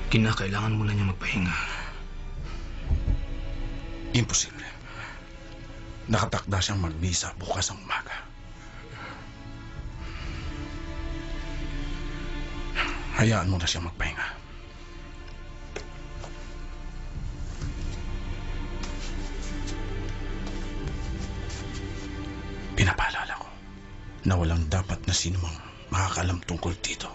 Kinakailangan mo na niya magpahinga. Imposible. Nakatakda siyang magbisa bukas ang umaga. Hayaan mo na siyang magpahinga. Pinapaalala ko na walang dapat na sinumang makakaalam tungkol dito.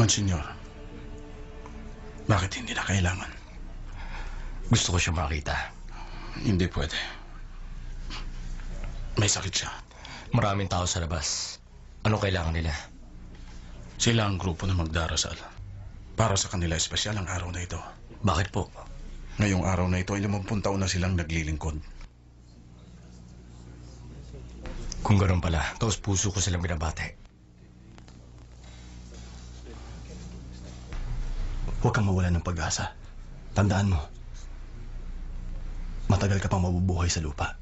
Monsignor, bakit hindi na kailangan? Gusto ko siya makita. Hindi pwede. May sakit siya. Maraming tao sa labas. Anong kailangan nila? Sila ang grupo na magdarasal. Para sa kanila espesyal ang araw na ito. Bakit po? Ngayong araw na ito ay 50 taon na silang naglilingkod. Kung ganoon pala, taos puso ko silang binabate. Huwag kang mawala ng pag-asa. Tandaan mo, matagal ka pang mabubuhay sa lupa.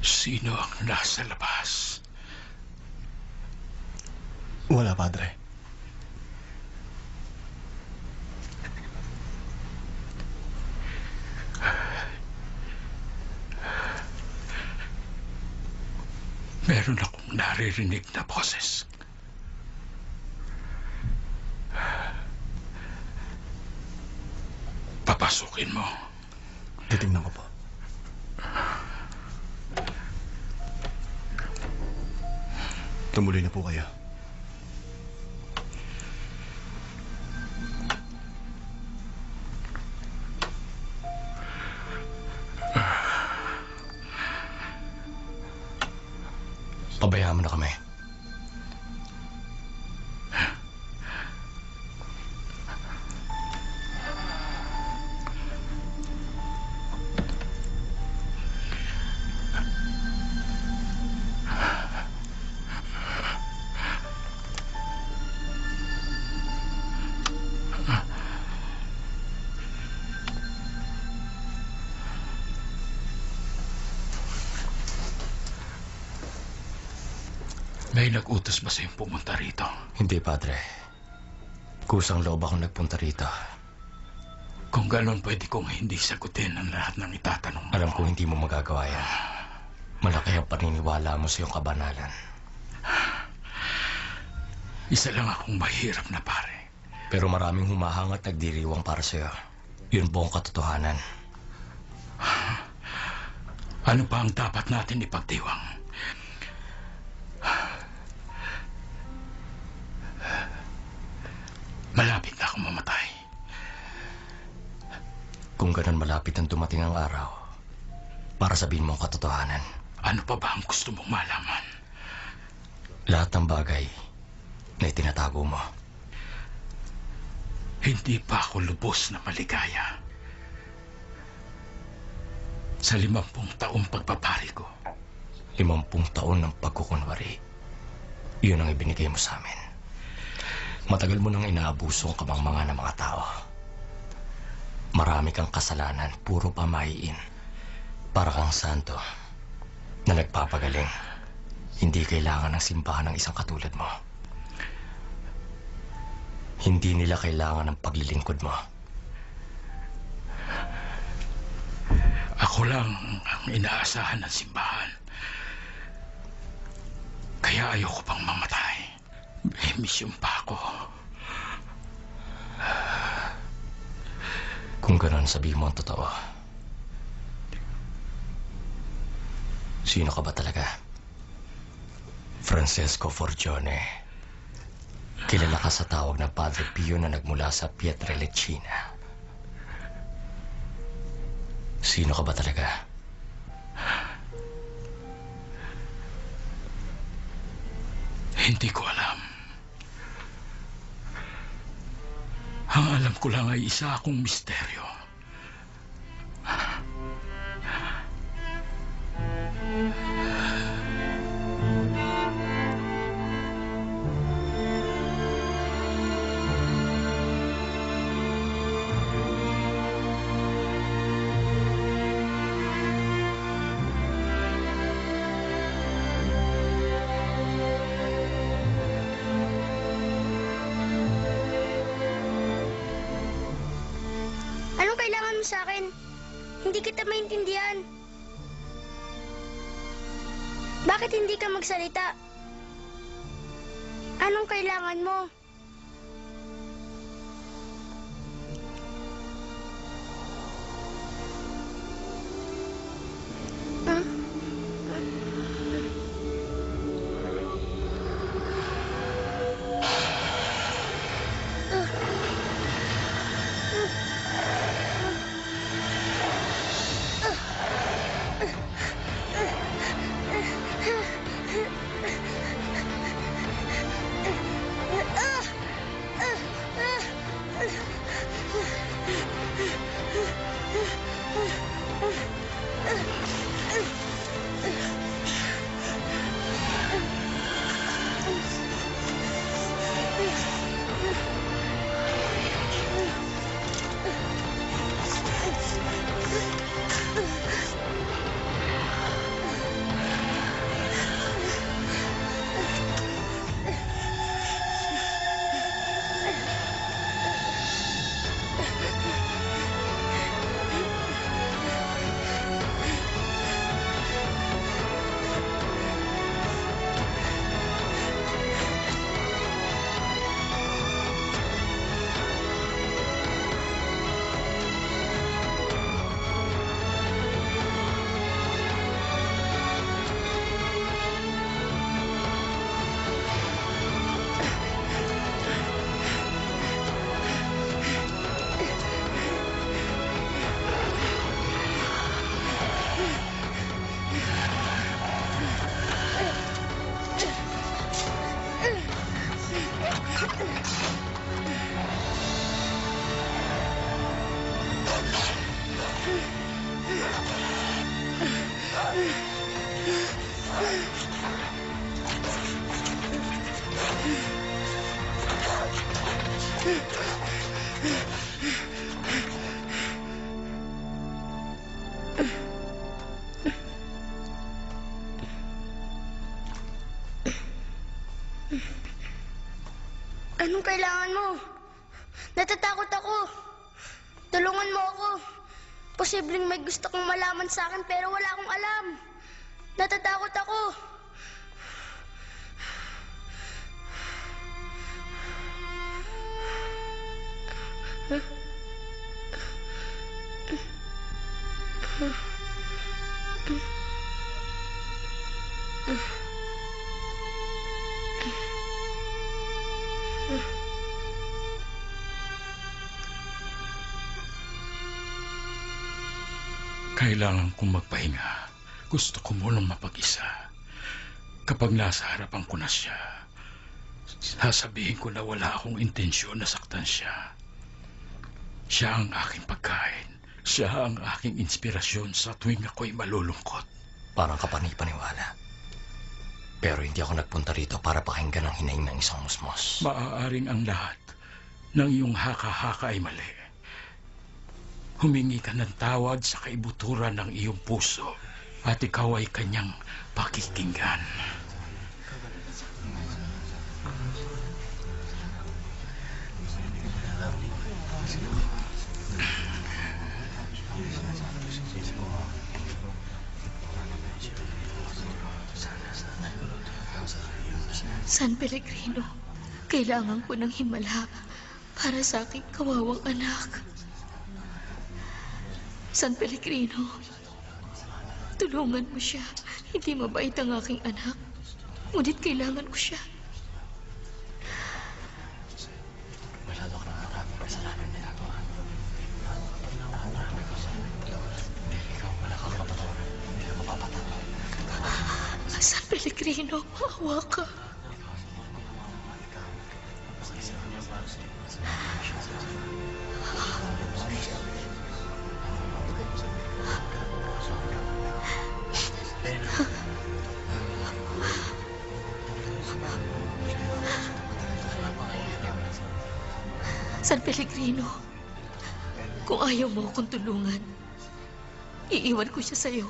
Sino ang nasa labas? Wala, Padre. Meron akong naririnig na boses. Papasukin mo. Titingnan ko po. Tumuloy na po kayo. Pabayaan mo na kami. May nag-utos ba sa'yong pumunta rito? Hindi, Padre. Kusang loob akong nagpunta rito. Kung gano'n, pwede kong hindi sagutin ang lahat ng itatanong mo. Alam ko hindi mo magagawa yan. Malaki ang paniniwala mo sa iyong kabanalan. Isa lang akong mahirap na pare. Pero maraming humahang at nagdiriwang para sa iyo. Yun po ang katotohanan. Ano pa ang dapat natin ipagdiwang? Malapit na akong mamatay. Kung ganun malapit ang dumating ang araw, para sabihin mo ang katotohanan. Ano pa ba ang gusto mong malaman? Lahat ng bagay na itinatago mo. Hindi pa ako lubos na maligaya. Sa 50 taong pagpapari ko. 50 taon ng pagkukunwari. Yun ang ibinigay mo sa amin. Matagal mo nang inaabuso ang kamangmanga ng mga tao. Marami kang kasalanan, puro pamahiin. Para kang santo na nagpapagaling. Hindi kailangan ng simbahan ng isang katulad mo. Hindi nila kailangan ng paglilingkod mo. Ako lang ang inaasahan ng simbahan. Kaya ayoko pang mamatay. May misyon pa ako. Kung gano'n, sabihin mo ang totoo. Sino ka ba talaga? Francesco Forgione. Kilala ka sa tawag na Padre Pio na nagmula sa Pietrelcina. Sino ka ba talaga? Hindi ko alam. Ang alam ko lang ay isa akong misteryo. Anong kailangan mo sa akin? Hindi kita maintindihan. Bakit hindi ka magsalita? Anong kailangan mo? Huh? Anong kailangan mo? Natatakot ako. Tulungan mo ako. Posibleng may gusto kong malaman sa akin pero wala akong alam. Natatakot ako. Kailangan kong magpahinga. Gusto ko munang mapag-isa. Kapag nasa harapan ko na siya, sasabihin ko na wala akong intensyon na saktan siya. Siya ang aking pagkain. Siya ang aking inspirasyon sa tuwing ako'y malulungkot. Parang kapani-paniwala. Pero hindi ako nagpunta rito para pakinggan ang hinaing ng isang musmos. Maaaring ang lahat ng iyong haka-haka ay mali. Humingi ka ng tawad sa kaibuturan ng iyong puso at ikaw ay kanyang pakikinggan. San Pellegrino, kailangan ko ng himala para sa aking kawawang anak. San Pellegrino, tulungan mo siya. Hindi mabait ang aking anak. Ngunit kailangan ko siya. Masyado ka na maraming kasalanan ginagawa. Ikaw, wala kang mapatunan. Hindi ka mapapatawad. San Pellegrino, maawa ka. San Pellegrino, kung ayaw mo akong tulungan, iiwan ko siya sa'yo.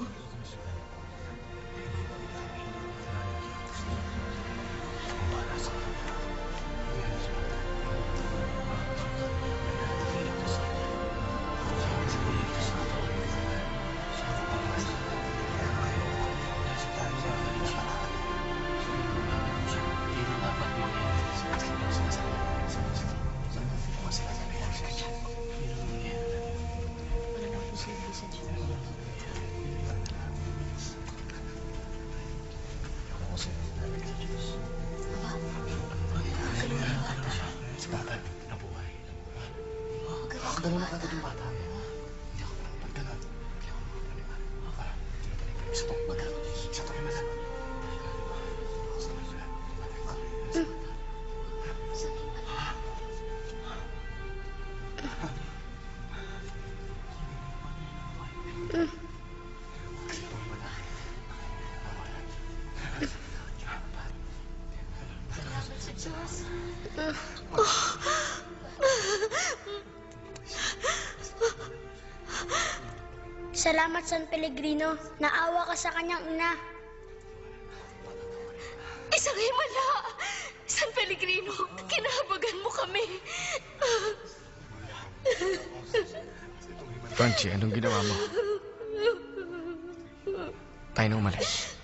Salamat, San Pellegrino. Naawa ka sa kanyang ina. Isang himala! San Pellegrino, kinahabagan mo kami. Francie, anong ginawa mo? Tayo na umalis.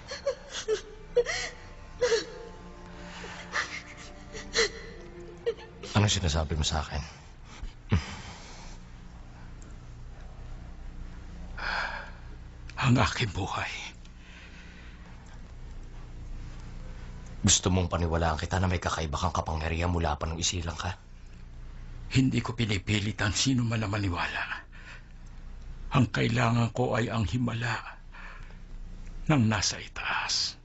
Anong sinasabi mo sa akin? Ang aking buhay. Gusto mong paniwalaan kita na may kakaiba kang kapangyarihan mula pa nung isilang ka? Hindi ko pinipilit ang sino man na maniwala. Ang kailangan ko ay ang himala ng nasa itaas.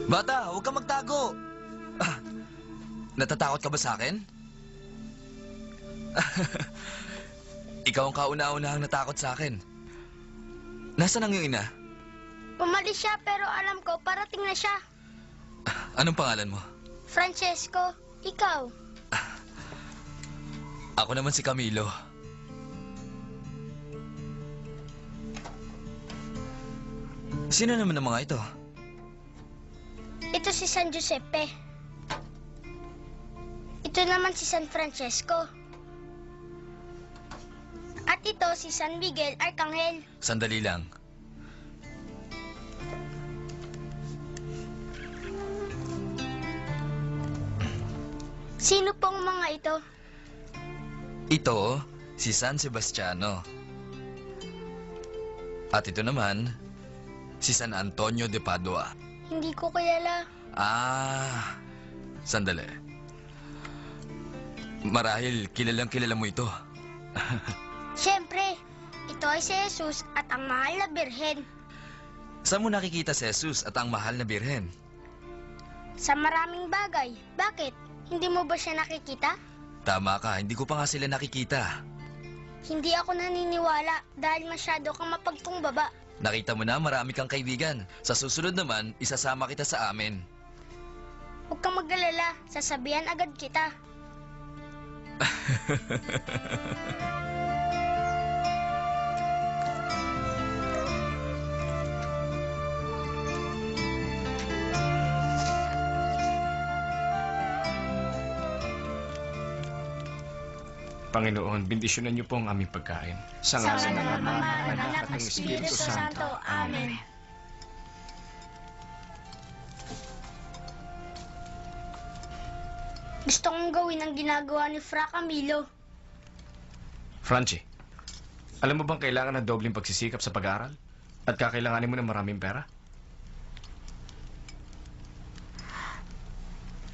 Bata, huwag kang magtago. Natatakot ka ba sa akin? Ikaw ang kauna-unahang natakot sa akin. Nasaan ang iyong ina? Umalis siya pero alam ko parating na siya. Anong pangalan mo? Francesco, ikaw. Ako naman si Camilo. Sino naman ang mga ito? Ito si San Giuseppe. Ito naman si San Francesco. At ito si San Miguel Arcangel. Sandali lang. Sino pong mga ito? Ito, si San Sebastiano. At ito naman, si San Antonio de Padua. Hindi ko kilala. Sandali. Marahil kilalang kilala mo ito. Siyempre, ito ay si Jesus at ang mahal na birhen. Saan mo nakikita si Jesus at ang mahal na birhen? Sa maraming bagay. Bakit? Hindi mo ba siya nakikita? Tama ka, hindi ko pa nga sila nakikita. Hindi ako naniniwala dahil masyado kang mapagkumbaba. Nakita mo na, marami kang kaibigan. Sa susunod naman, isasama kita sa amin. Huwag kang mag-alala, sasabihan agad kita. Panginoon, bendisyonan niyo po ang aming pagkain. Sa Sa ngalan ng ng Ama, Ama, ng Anak, at ng at Espiritu Espiritu Santo. Santo. Amen. Gusto kong gawin ang ginagawa ni Fra Camilo. Francie, alam mo bang kailangan ng dobleng pagsisikap sa pag-aaral? At kakailanganin mo ng maraming pera?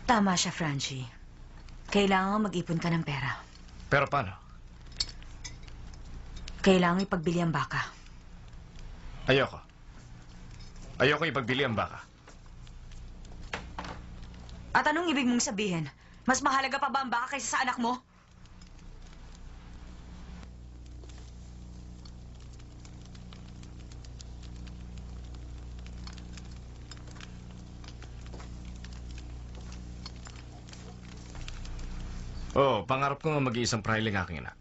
Tama siya, Francie. Kailangan mag-ipon ka ng pera. Pero paano? Kailangan ipagbili ang baka. Ayoko. Ayoko ipagbili ang baka. At anong ibig mong sabihin? Mas mahalaga pa ba ang baka kaysa sa anak mo? Oo, pangarap ko nga mag-iisang prahiling aking anak.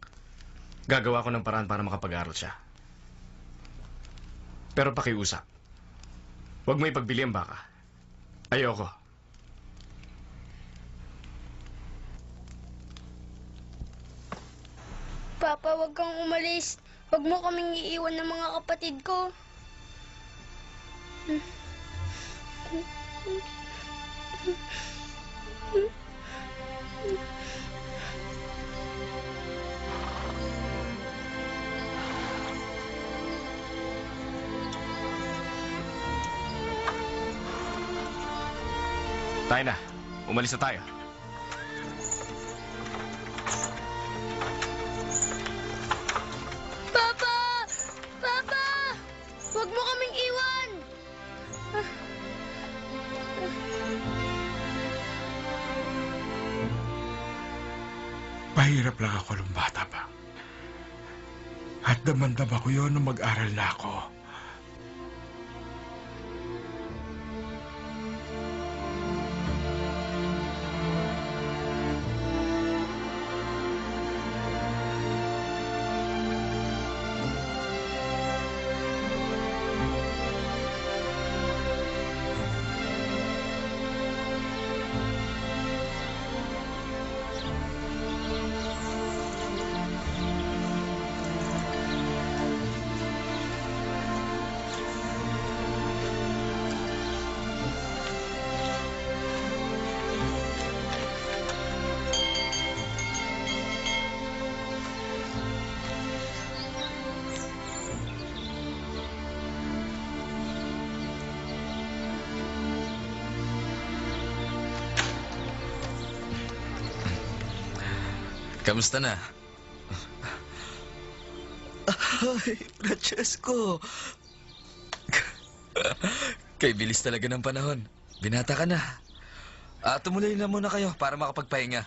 Gagawa ko ng paraan para makapag-aral siya. Pero pakiusap. Huwag mo ipagbili ang baka. Ayoko. Papa, wag kang umalis. Wag mo kaming iiwan ng mga kapatid ko. Tayo na. Umalis na tayo. Papa! Papa! Wag mo kaming iwan! Pahirap lang ako nung bata pa. At damandam ako yun nung mag-aral na ako. Kamusta na? Ay, Francesco! Kay bilis talaga ng panahon. Binata ka na. Tumuloy na muna kayo para makapagpahinga.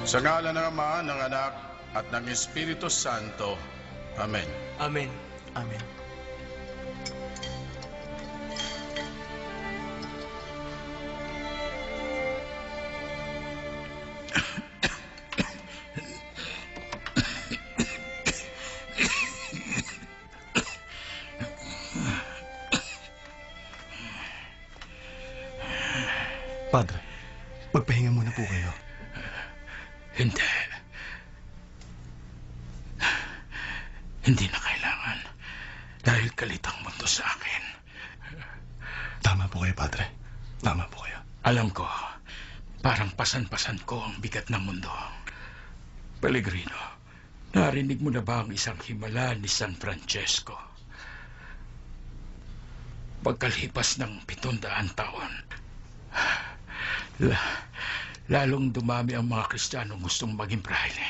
Sa ngalan ng Ama, ng Anak, at ng Espiritu Santo. Amen. Amen. Amen. Padre, Magpahinga muna po kayo. Hindi. Hindi na kailangan. Dahil galit ang mundo sa akin. Tama po kayo, Padre. Tama po kayo. Alam ko, parang pasan-pasan ko ang bigat ng mundo. Pellegrino, narinig mo na ba ang isang himala ni San Francesco? Pagkalipas ng 700 taon, lalong dumami ang mga Kristiyanong gustong maging braille.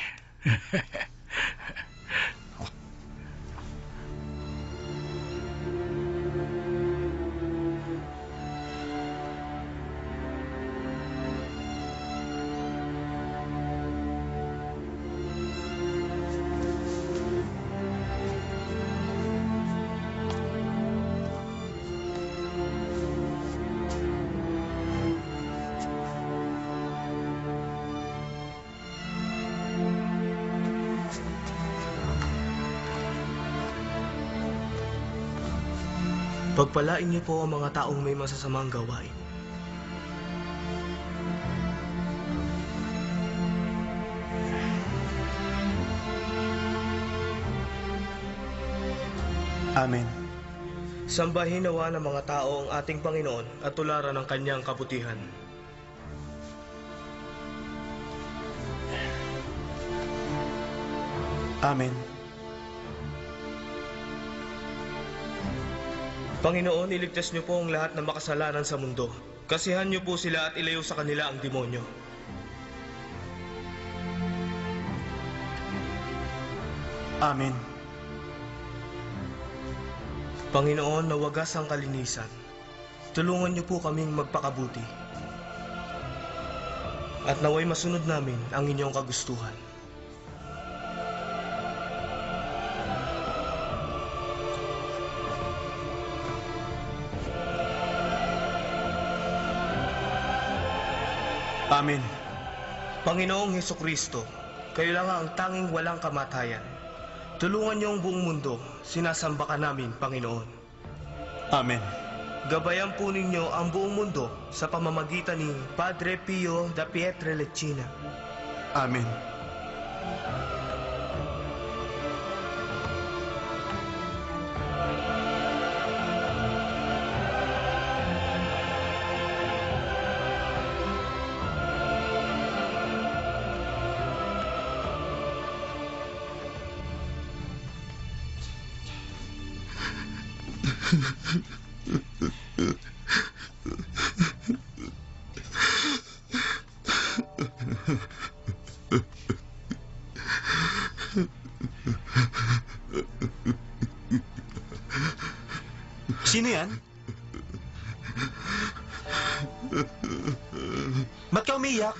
Pagpalain niyo po ang mga taong may masasamang gawain. Amen. Sambahin nawa ng mga tao ang ating Panginoon at tularan ng kanyang kabutihan. Amen. Panginoon, iligtas niyo po ang lahat ng makasalanan sa mundo. Kasihan niyo po sila at ilayo sa kanila ang demonyo. Amen. Panginoon, nawagas ang kalinisan. Tulungan niyo po kaming magpakabuti. At naway masunod namin ang inyong kagustuhan. Amen. Panginoong Hesukristo, kayo lang ang tanging walang kamatayan. Tulungan niyo ang buong mundo, sinasamba ka namin, Panginoon. Amen. Gabayan po ninyo ang buong mundo sa pamamagitan ni Padre Pio da Pietrelcina. Amen. Sino yan? Ba't ka umiiyak?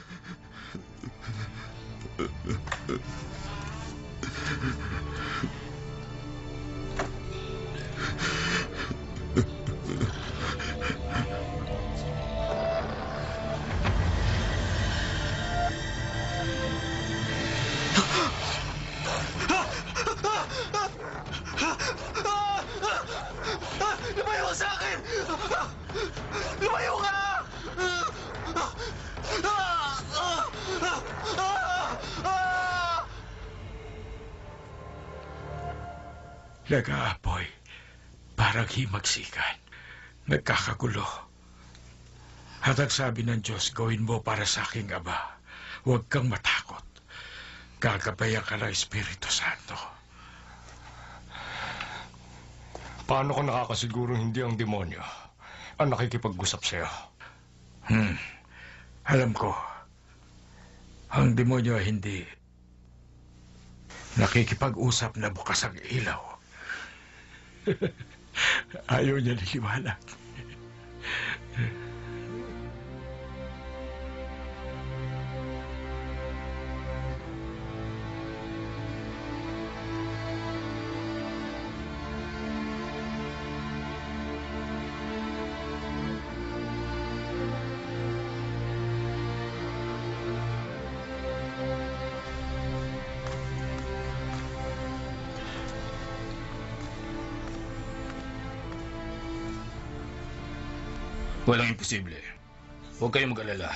Lumayo ka sa akin! Lumayo ka! Nag-aapoy, parang himagsikan. Nagkakagulo. At ang sabi ng Diyos, gawin mo para sa aking Ama. Huwag kang matakot. Gagabayan ka ng Espiritu Santo. Paano ko nakakasiguro hindi ang demonyo ang nakikipag-usap sa'yo? Alam ko, ang demonyo ay hindi nakikipag-usap na bukas ang ilaw. Ayaw niya naliwanag. Walang imposible. Huwag kayong mag-alala.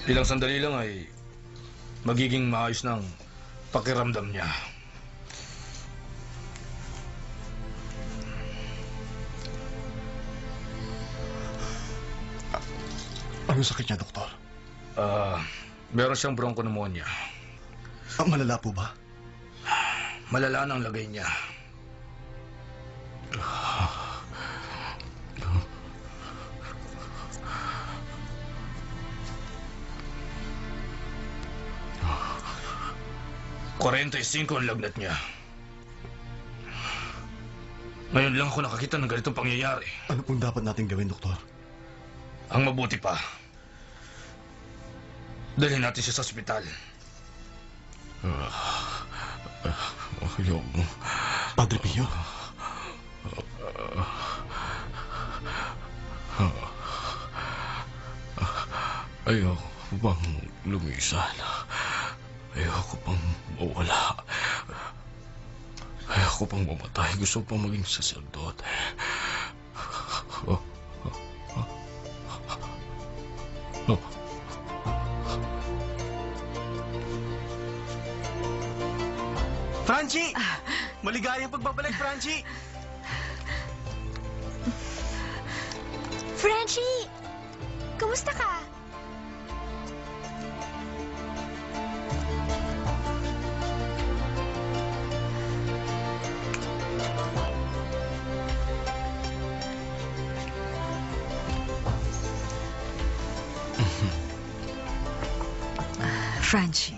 Ilang sandali lang ay magiging maayos ng pakiramdam niya. Anong sakit niya, doktor? Meron siyang bronchopneumonia. Malala po ba? Malala na ang lagay niya. $45 ang lagnat niya. Ngayon lang ako nakakita ng ganitong pangyayari. Ano pong dapat natin gawin, doktor? Ang mabuti pa, dalhin natin siya sa ospital. Ayoko. Padre Pio? Ayoko bang lumisan? Ayoko pang mawala. Ayoko pang mamatay. Gusto pang maging saserdote. Francie! Maligayang pagbabalik, Francie! Frenchie! Kamusta ka? Francie.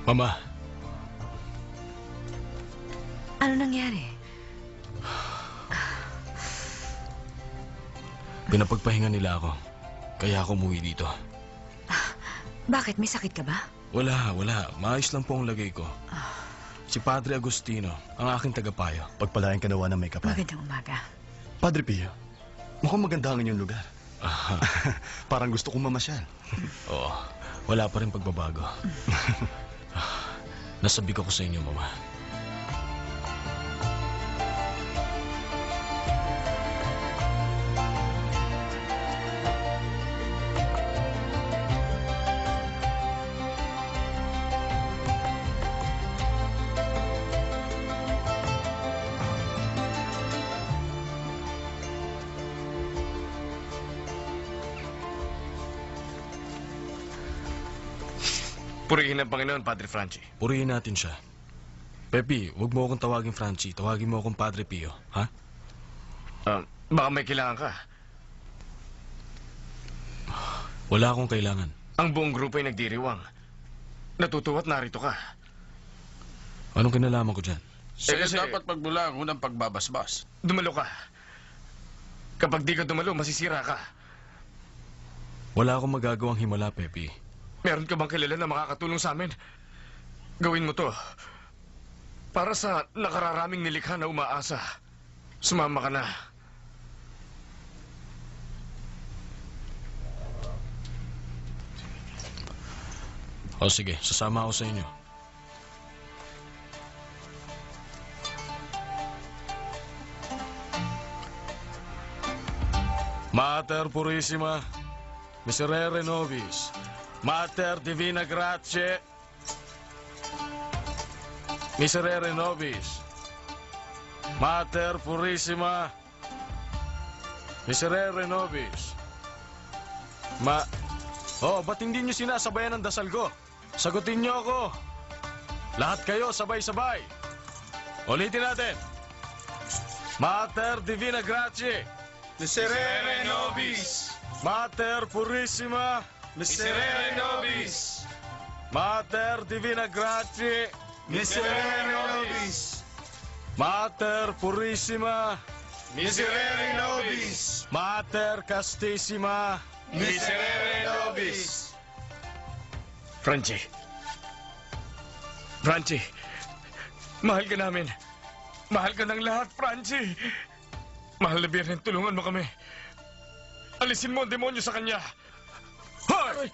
Mama, Ano nangyari? pinapagpahinga nila ako. Kaya ako umuwi dito. Bakit? May sakit ka ba? Wala. Maayos lang po ang lagay ko. Si Padre Agustino, ang aking tagapayo. Pagpalain ka nawa ng may kapal. Magandang umaga. Padre Pio, mukhang maganda ang inyong lugar. Parang gusto kong mamasyal. Oo, wala pa rin pagbabago. Nasabi ko sa inyo, Mama. Purihin ang Panginoon, Padre Francie. Purihin natin siya. Pepe, huwag mo akong tawagin Francie. Tawagin mo akong Padre Pio, ha? Baka may kailangan ka. Wala akong kailangan. Ang buong grupo ay nagdiriwang. Natutuwa't narito ka. Anong kinalaman ko dyan? Sa'yo kasi- dapat magbulangon ng pagbabasbas. Dumalo ka. Kapag di ka dumalo, masisira ka. Wala akong magagawang himala, Pepe. Meron ka bang kilala na makakatulong sa amin? Gawin mo to. Para sa nakararaming nilikha na umaasa. Sumama ka na. O sige, sasama ako sa inyo. Mater Purissima, Miserere Nobis, Mater Divina Grazie, Miserere Nobis, Mater Purissima, Miserere Nobis, ba't hindi niyo sinasabayan ang dasal ko? Sagutin niyo ako. Lahat kayo sabay-sabay. Ulitin natin. Mater Divina Grazie, Miserere nobis! Mater Purissima, Miserere nobis! Mater Divina Grazie, Miserere nobis! Mater Purissima, Miserere nobis! Mater Castissima, Miserere nobis! Francie. Francie. Mahal ka namin. Mahal ka ng lahat, Francie. Mahal na Birhen, tulungan mo kami. Alisin mo ang demonyo sa kanya. Hoy!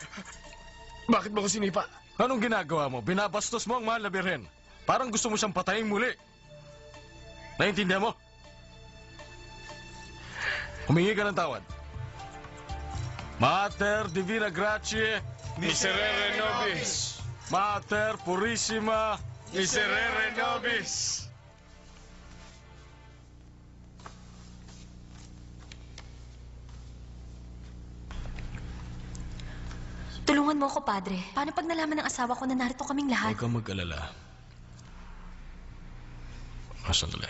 Bakit mo ko sinipa? Anong ginagawa mo? Binabastos mo ang mahal na Birhen. Parang gusto mo siyang patayin muli. Naiintindihan mo? Humingi ka ng tawad. Mater Divina Gratie, Miserere nobis. Mater Purissima, Miserere nobis. Tulungan mo ako, Padre. Paano pag nalaman ng asawa ko na narito kaming lahat? Huwag kang mag-alala. Sandali.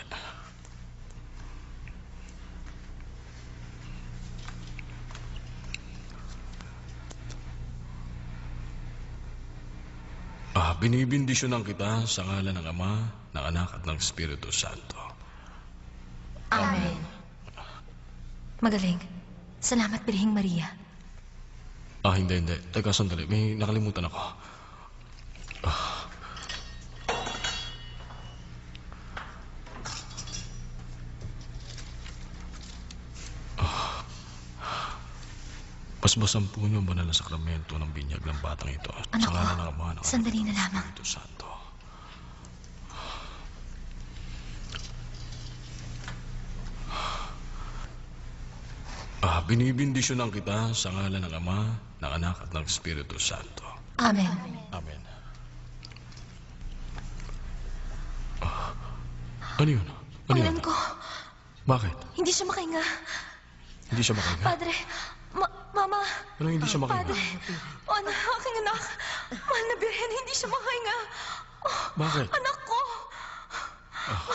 Binibindisyonan kita sa ngalan ng Ama, ng Anak at ng Espiritu Santo. Amen. Magaling. Salamat, Birhing Maria. Hindi. Teka, sandali. May nakalimutan ako. Basbasan po niyo ang banal na sakramento ng binyag ng batang ito. Anak sa ngalan ng Ama, ng ko, sandali na lamang. Espiritu Santo. Binibindisyonan kita sa ngalan ng Ama, ng Anak at ng Espiritu Santo. Amen. Amen. Ano yun? Ano yun? Alam ko, Bakit? hindi siya makahinga. Hindi siya makahinga? Padre, Mama. Ano hindi siya makahinga? Padre, aking anak. Mahal na Birhen, hindi siya makahinga. Bakit? Anak ko.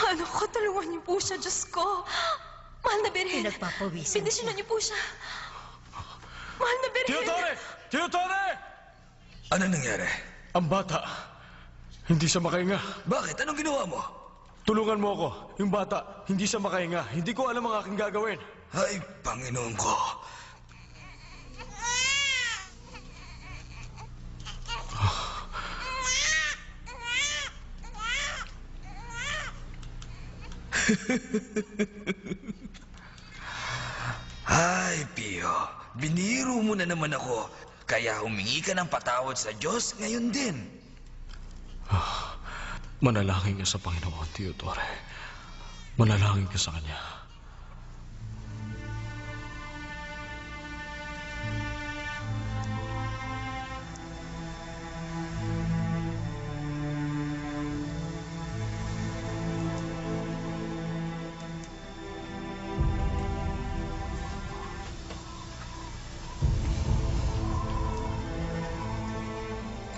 Anak ko, tulungan niyo po siya, Diyos ko. Mahal na Birhen. Pinagpapawisan Bendisyonan niyo po siya. Mahal na Birhen. Teodore! Teodore! Ano nangyari? Ang bata, hindi siya makahinga. Bakit? Anong ginawa mo? Tulungan mo ako. Yung bata, hindi siya makahinga. Hindi ko alam ang aking gagawin. Ay, Panginoon ko. Ay, Pio. Biniro mo na naman ako. Kaya humingi ka ng patawad sa Diyos ngayon din. Manalangin ka sa Panginoon, Teodore. Manalangin ka sa Kanya.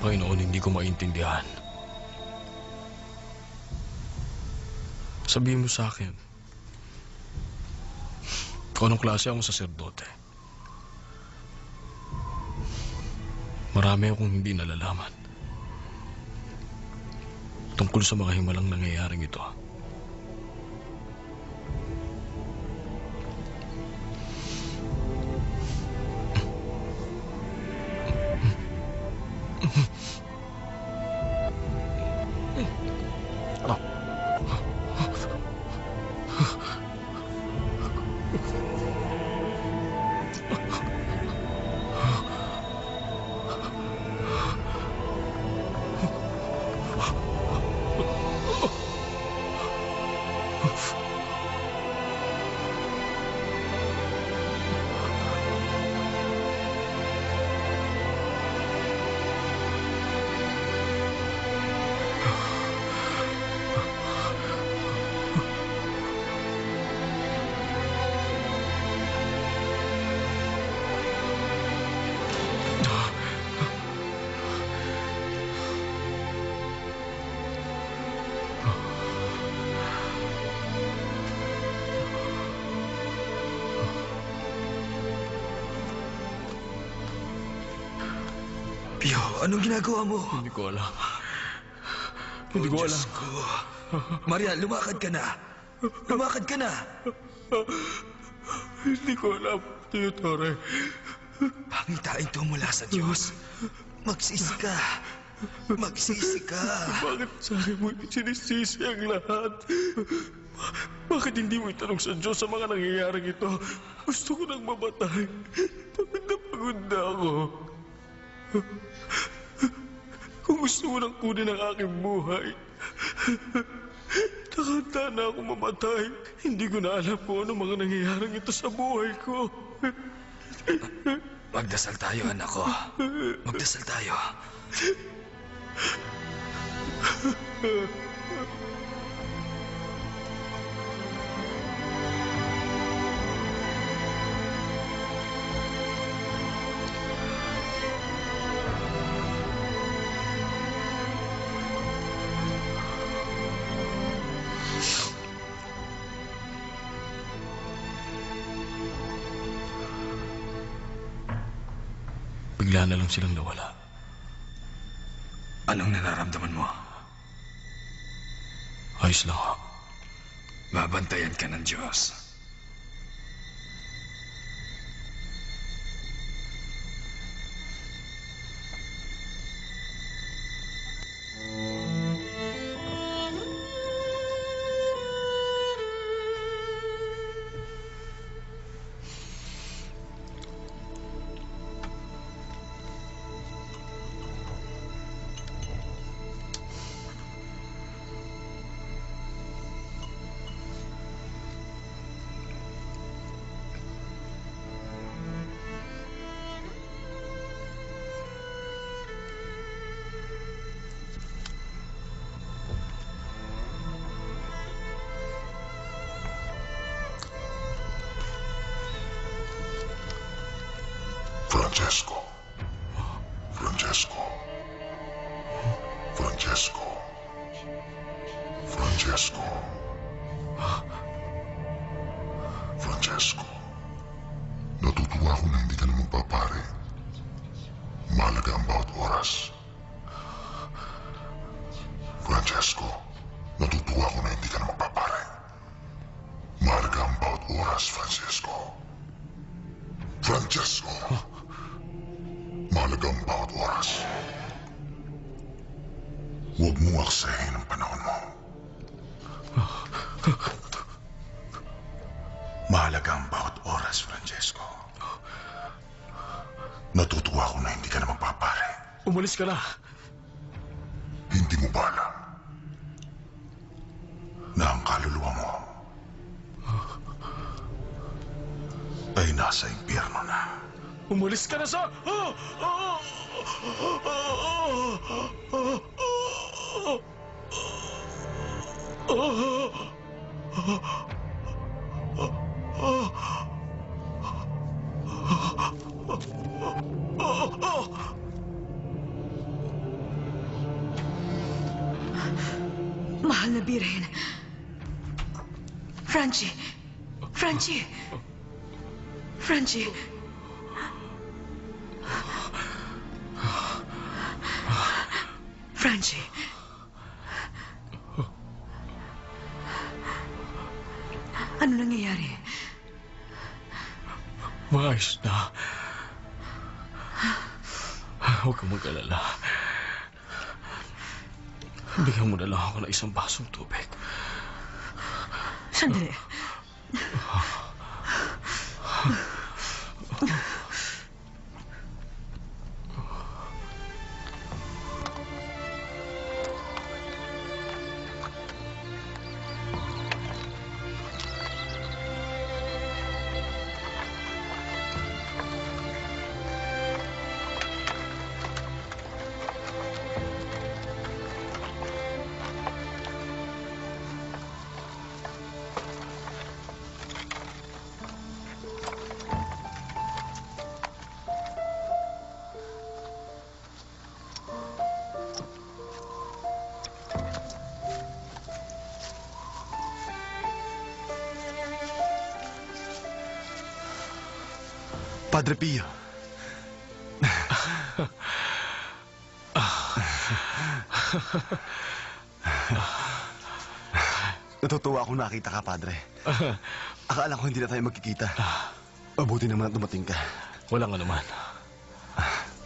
Panginoon, hindi ko maintindihan. Sabihin mo sa akin, kung anong klase akong saserdote. Marami akong hindi nalalaman tungkol sa mga himalang nangyayaring ito. Pio, anong ginagawa mo? Hindi ko alam. Hindi ko alam. Ko. Maria, lumakad ka na. Lumakad ka na. Hindi ko alam, Teodore. Pangitain to mula sa Diyos. Magsisi ka. Magsisi ka. Bakit sa akin mo sinisisi ang lahat? Bakit hindi mo itanong sa Diyos sa mga nangyayaring ito? Gusto ko nang mamatay. Pagod na pagod na ako. Kung gusto mo nang kunin ang aking buhay, nakahanda na ako mamatay. Hindi ko na alam kung ano mga nangyayaring ito sa buhay ko. Magdasal tayo, anak ko. Magdasal tayo. Bigla na lang silang nawala. Anong nararamdaman mo? Ayos lang ho. Babantayan ka ng Diyos. Francesco. Francesco. Francesco. Francesco. Francesco. Natutuwa ako na hindi ka na magpapare. Mahalaga ang bawat oras. Francesco. Natutuwa ako na hindi ka na magpapare. Mahalaga ang bawat oras, Francesco. Francesco. Mahalaga ang bawat oras. Huwag mo aksayin ang panahon mo. Mahalaga ang bawat oras, Francesco. Natutuwa ako na hindi ka na magpapare. Umalis ka na. Hindi mo ba alam na ang kaluluwa mo ay nasa impyerno na? Umalis ka na sa... Mahal na Birhen. Francie! Francie! Francie! Francie! Ano nangyayari? Maayos na. Huwag kang mag-alala. Bigyan mo na lang ako ng isang basong tubig. Sandali. Padre Pio. Natutuwa akong nakita ka, Padre. Akala ko hindi na tayo magkikita. Mabuti naman at dumating ka. Walang anuman.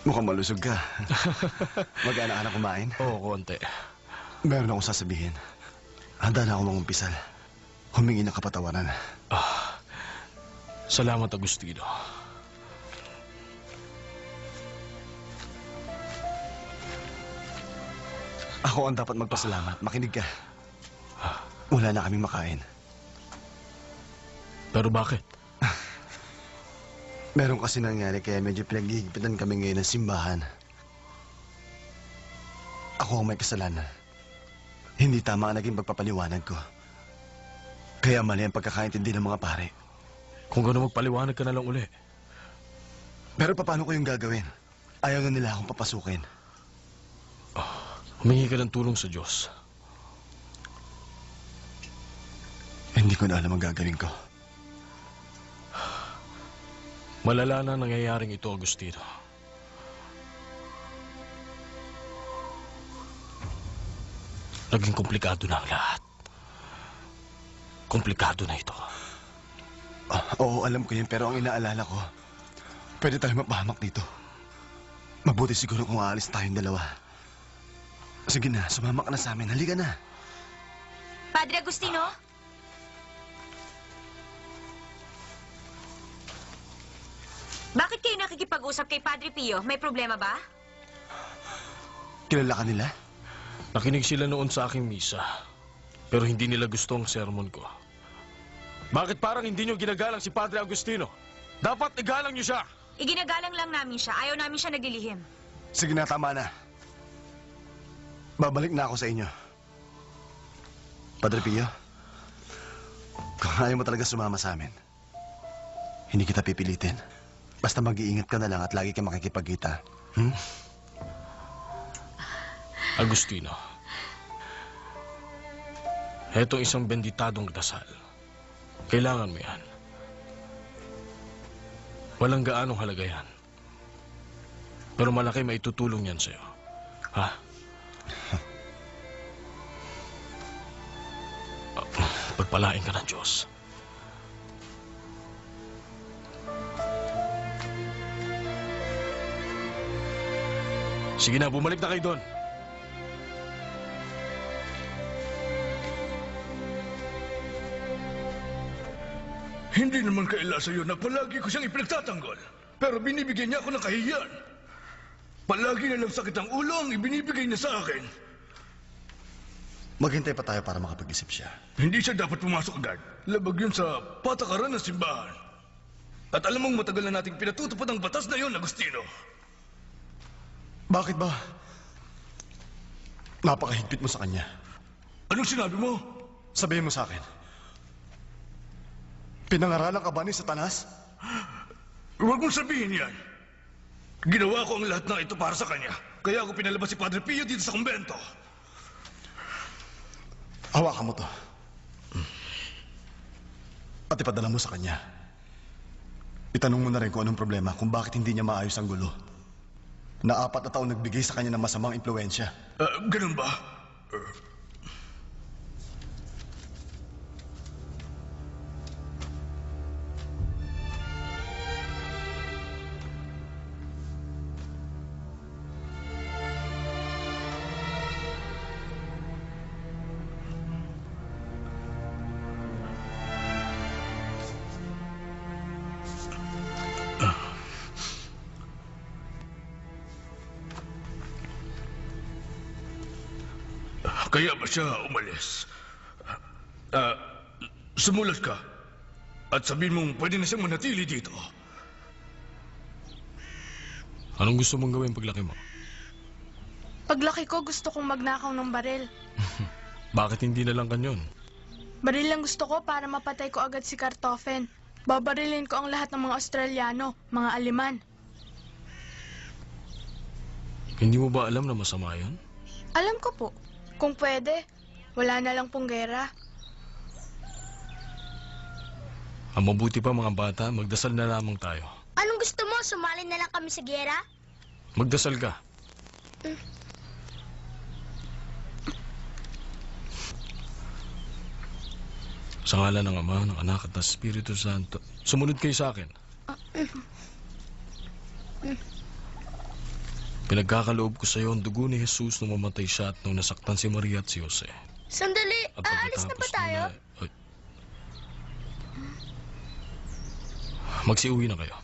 Mukhang malusog ka. Mag-anak ka na kumain? Oo, konti. Meron akong sasabihin. Handa na akong mangumpisal. Humingi ng kapatawaran. Salamat, Agustino. Ako ang dapat magpasalamat. Makinig ka. Wala na kaming makain. Pero bakit? Meron kasi nangyari kaya medyo pinaghihigpitan kami ngayon ng simbahan. Ako ang may kasalanan. Hindi tama ang naging pagpapaliwanag ko. Kaya mali ang pagkakaintindi ng mga pare. Kung gano'n magpaliwanag ka na lang uli. Pero paano ko yung gagawin? Ayaw na nila akong papasukin. Humingi ka ng tulong sa Diyos. Hindi ko na alam ang gagawin ko. Malala na nangyayaring ito, Agustino. Naging komplikado na ang lahat. Komplikado na ito. Oo, alam ko yun, pero ang inaalala ko, pwede tayo mapahamak dito. Mabuti siguro kung aalis tayong dalawa. Sige na, sumama ka na sa amin. Halika na. Padre Agustino? Bakit kayo nakikipag-usap kay Padre Pio? May problema ba? Kilala ka nila? Nakinig sila noon sa aking misa. Pero hindi nila gusto ang sermon ko. Bakit parang hindi nyo ginagalang si Padre Agustino? Dapat igalang nyo siya! Iginagalang lang namin siya. Ayaw namin siya naglilihim. Sige na, tama na. Babalik na ako sa inyo. Padre Pio, kung ayaw mo talaga sumama sa amin, hindi kita pipilitin. Basta mag-iingat ka na lang at lagi ka makikipagkita. Agustino, hetong isang benditadong dasal. Kailangan mo yan. Walang gaanong halaga yan. Pero malaki maitutulong yan sa'yo. Ha? Pagpalain ka ng Diyos. Sige na, bumalik na kayo doon. Hindi naman kaila sa'yo na palagi ko siyang ipinagtatanggol. Pero binibigyan niya ako ng kahihiyan. Palagi na lang sakit ang ulo ang ibinibigay niya sa akin. Maghintay pa tayo para makapag-isip siya. Hindi siya dapat pumasok agad. Labag yun sa patakaran ng simbahan. At alam mong matagal na nating pinatutupad ang batas na yun, Agustino. Bakit ba? Napakahigpit mo sa kanya. Anong sinabi mo? Sabihin mo sa akin. Pinangaralan ka ba ni Satanas? Huwag mong sabihin yan. Ginawa ko ang lahat ng ito para sa kanya. Kaya ako pinalabas si Padre Pio dito sa kumbento. Hawakan mo to. At ipadala mo sa kanya. Itanong mo na rin kung anong problema, kung bakit hindi niya maayos ang gulo. Na 4 na taon nagbigay sa kanya ng masamang impluensya. Ganun ba? Kaya ba siya umalis? Sumulat ka. At sabihin mong pwede na siyang manatili dito. Anong gusto mong gawin paglaki mo? Paglaki ko, gusto kong magnakaw ng baril. Bakit hindi na lang kanyon? Baril lang gusto ko para mapatay ko agad si Kartoffen. Babarilin ko ang lahat ng mga Australiano, mga Aleman. Hindi mo ba alam na masama yun? Alam ko po. Kung pwede, wala na lang pong gera. Ang mabuti pa mga bata, magdasal na lamang tayo. Anong gusto mo? Sumali na lang kami sa gera? Magdasal ka. Sa ngalan ng Ama, ng Anak at ng Espiritu Santo, sumunod kayo sa akin. Pinagkakaloob ko sa iyo ang dugo ni Jesus nung mamatay siya at nung nasaktan si Maria at si Jose. Sandali, At aalis na ba pagkatapos tayo? Ay. Magsiuwi na kayo.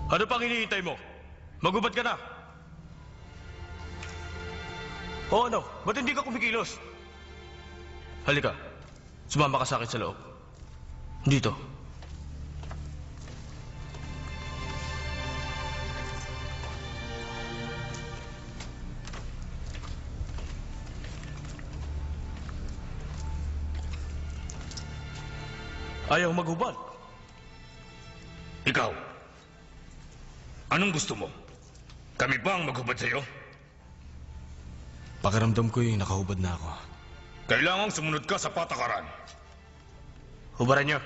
Ano pang hinihintay mo? Magubad ka na! O ano? Ba't hindi ka kumikilos? Halika. Sumama ka sa akin sa loob. Dito. Ayaw maghubad. Ikaw, anong gusto mo? Kami ba ang maghubad sa'yo? Pakiramdam ko yung nakahubad na ako. Kailangang sumunod ka sa patakaran. Hubaran niyo.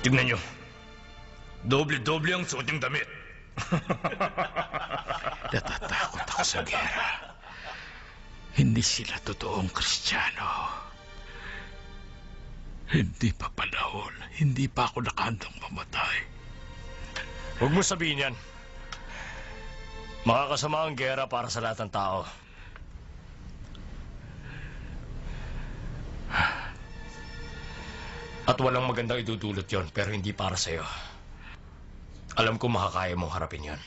Tignan niyo. Doble-doble ang suot niyong damit. Natatakot ako sa gera. Hindi sila totoong Kristiyano. Hindi pa panahon. Hindi pa ako nakahandang mamatay. Huwag mo sabihin yan. Makakasama ang gera para sa lahat ng tao. At walang magandang idudulot yon, pero hindi para sa'yo. Alam ko makakaya mong harapin yon.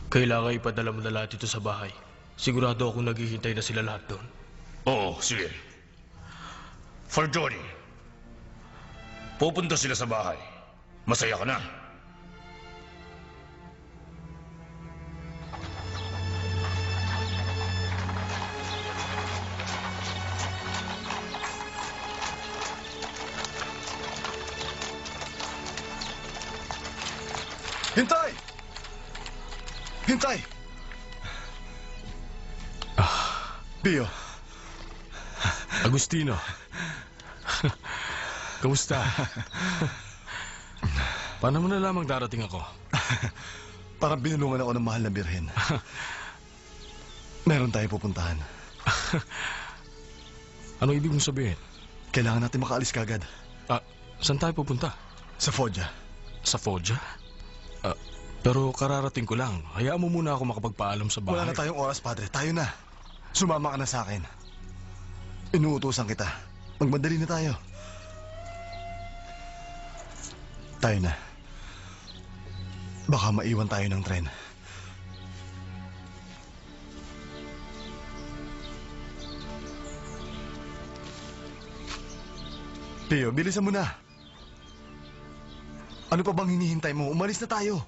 Kailangan ipadala mo na lahat ito sa bahay. Sigurado akong naghihintay na sila lahat doon. Oo, sige. For Johnny. Pupunta sila sa bahay. Masaya ka na. Hintay! Hintay! Pio. Agustino. Kamusta? Paano mo na lamang darating ako? Parang binulungan ako ng mahal na birhen. Meron tayo pupuntahan. Anong ibig mong sabihin? Kailangan natin makaalis kagad. Saan tayo pupunta? Sa Foggia. Sa Foggia? Pero kararating ko lang. Hayaan mo muna ako makapagpaalam sa bahay. Wala na tayong oras, Padre. Tayo na. Sumama ka na sa akin. Inuutosan kita. Magmadali na tayo. Tayo na. Baka maiwan tayo ng tren. Pio, bilisan mo na. Ano pa bang hinihintay mo? Umalis na tayo.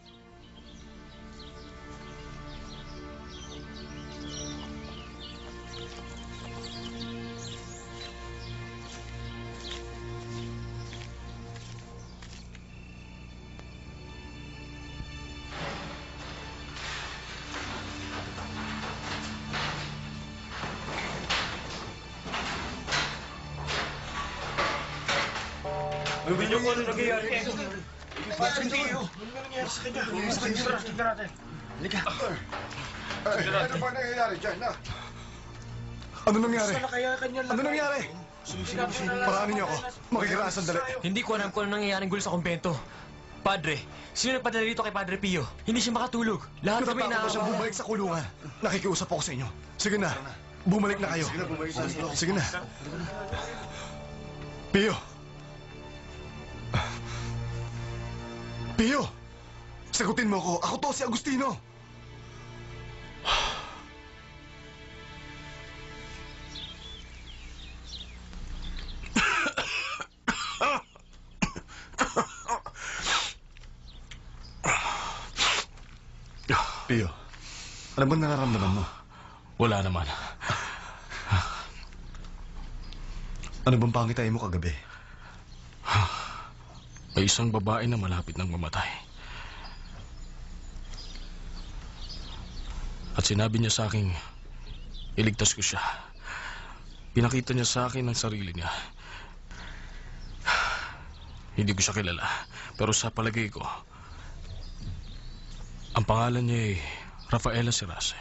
Sabi niyo kung ano nangyayari. Ano nangyayari sa kanya? Tignan natin. Halika. Ano ba nangyayari dyan, ha? Ano nangyari? Saan na kaya kanya lang? Ano nangyari? Paraanin niyo ako. Makikiraan sandali. Hindi ko alam kung ano nangyayaring gulo sa kumbento. Padre, sino nagpadala dito kay Padre Pio? Hindi siya makatulog. Lahat kami Natatakot ba siya bumalik sa kulungan? Nakikiusap ako sa inyo. Sige na. Bumalik na kayo. Sige na. Pio! Pio! Sagutin mo ako. Ako to, si Agustino. Pio, ano bang nararamdaman mo? Wala naman. Ano bang pangitain mo kagabi? May isang babae na malapit nang mamatay. At sinabi niya sa akin, iligtas ko siya. Pinakita niya sa akin ang sarili niya. Hindi ko siya kilala. Pero sa palagay ko, ang pangalan niya ay Rafaela Serase.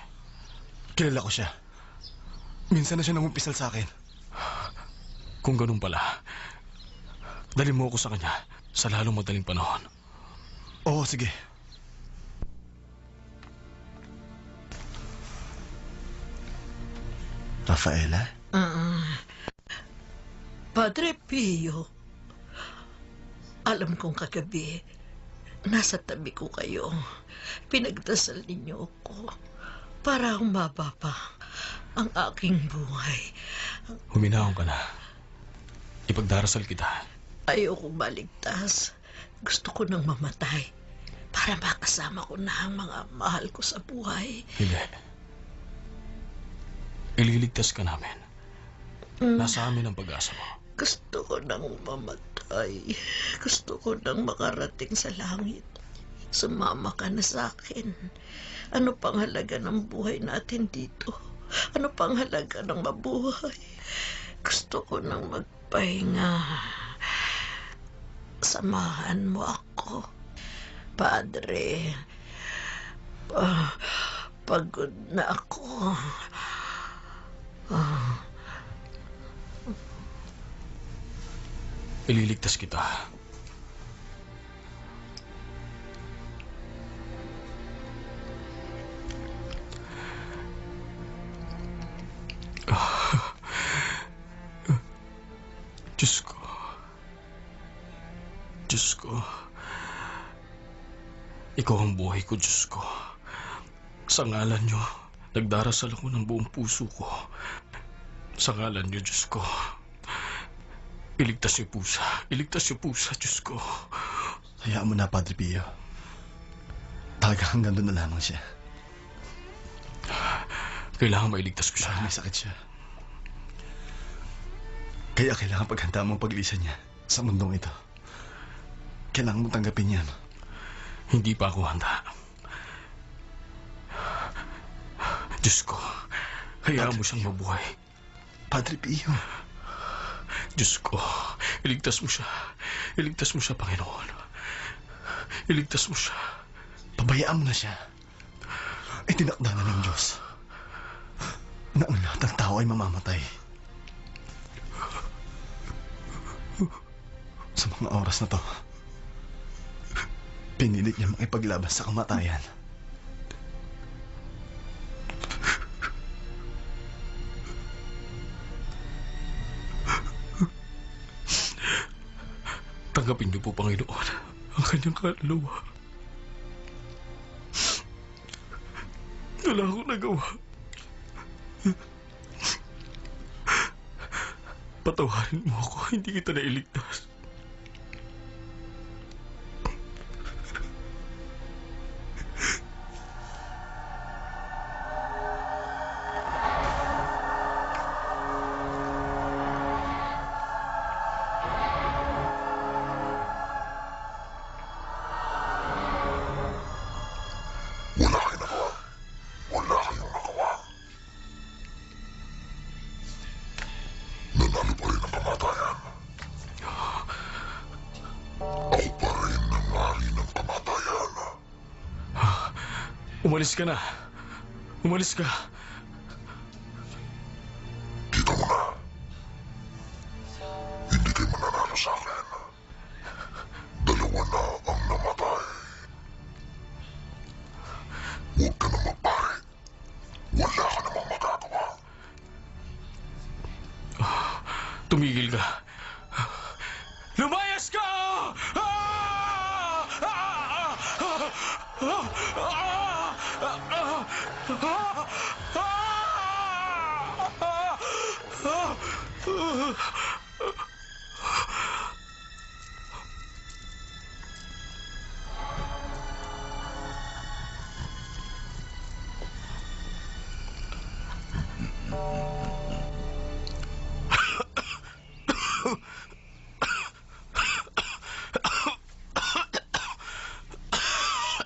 Kilala ko siya. Minsan na siya nangumpisal sa akin. Kung ganun pala, Dali mo ako sa kanya sa lalong madaling panahon. Oo, sige. Rafaela? Padre Pio, alam kong kagabi, nasa tabi ko kayo. Pinagdasal ninyo ako para humaba pa ang aking buhay. Huminahon ka na. Ipagdarasal kita. Ayokong maligtas. Gusto ko nang mamatay para makasama ko na ang mga mahal ko sa buhay. Hindi. Ililigtas ka namin. Nasa amin ang pag-asa mo. Gusto ko nang mamatay. Gusto ko nang makarating sa langit. Sumama ka na sa akin. Ano pang halaga ng buhay natin dito? Ano pang halaga ng mabuhay? Gusto ko nang magpahinga. Samahan mo ako, Padre. Pagod na ako. Ililigtas kita. Diyos ko. Diyos ko. Ikaw ang buhay ko, Diyos ko. Sa ngalan niyo, nagdarasal ako ng buong puso ko. Sa ngalan niyo, Diyos ko. Iligtas niyo pusa. Iligtas niyo pusa, Diyos ko. Hayaan mo na, Padre Pio. Talaga hanggang doon na lamang siya. Kailangan mailigtas ko siya. May sakit siya. Kaya kailangan paghanda mo ang paglisan niya sa mundong ito. Kailangan mong tanggapin yan. Hindi pa ako handa. Diyos ko, hayaan mo siyang mabuhay. Padre Pio. Diyos ko, iligtas mo siya. Iligtas mo siya, Panginoon. Iligtas mo siya. Pabayaan mo na siya. Itinakda na ng Diyos na ang lahat ng tao ay mamamatay. Sa mga oras na to, pinilit niya makipaglaban sa kamatayan. Tanggapin niyo po, Panginoon, ang kanyang kaluluwa. Wala akong nagawa. Patawarin mo ako, hindi kita nailigtas. Umalis ka na. Umalis ka. Kita mo na. Hindi kayo mananalo sa akin. Dalawa na ang namatay. Huwag ka na magpare. Wala ka namang magagawa. Tumigil ka. Lumayas ka!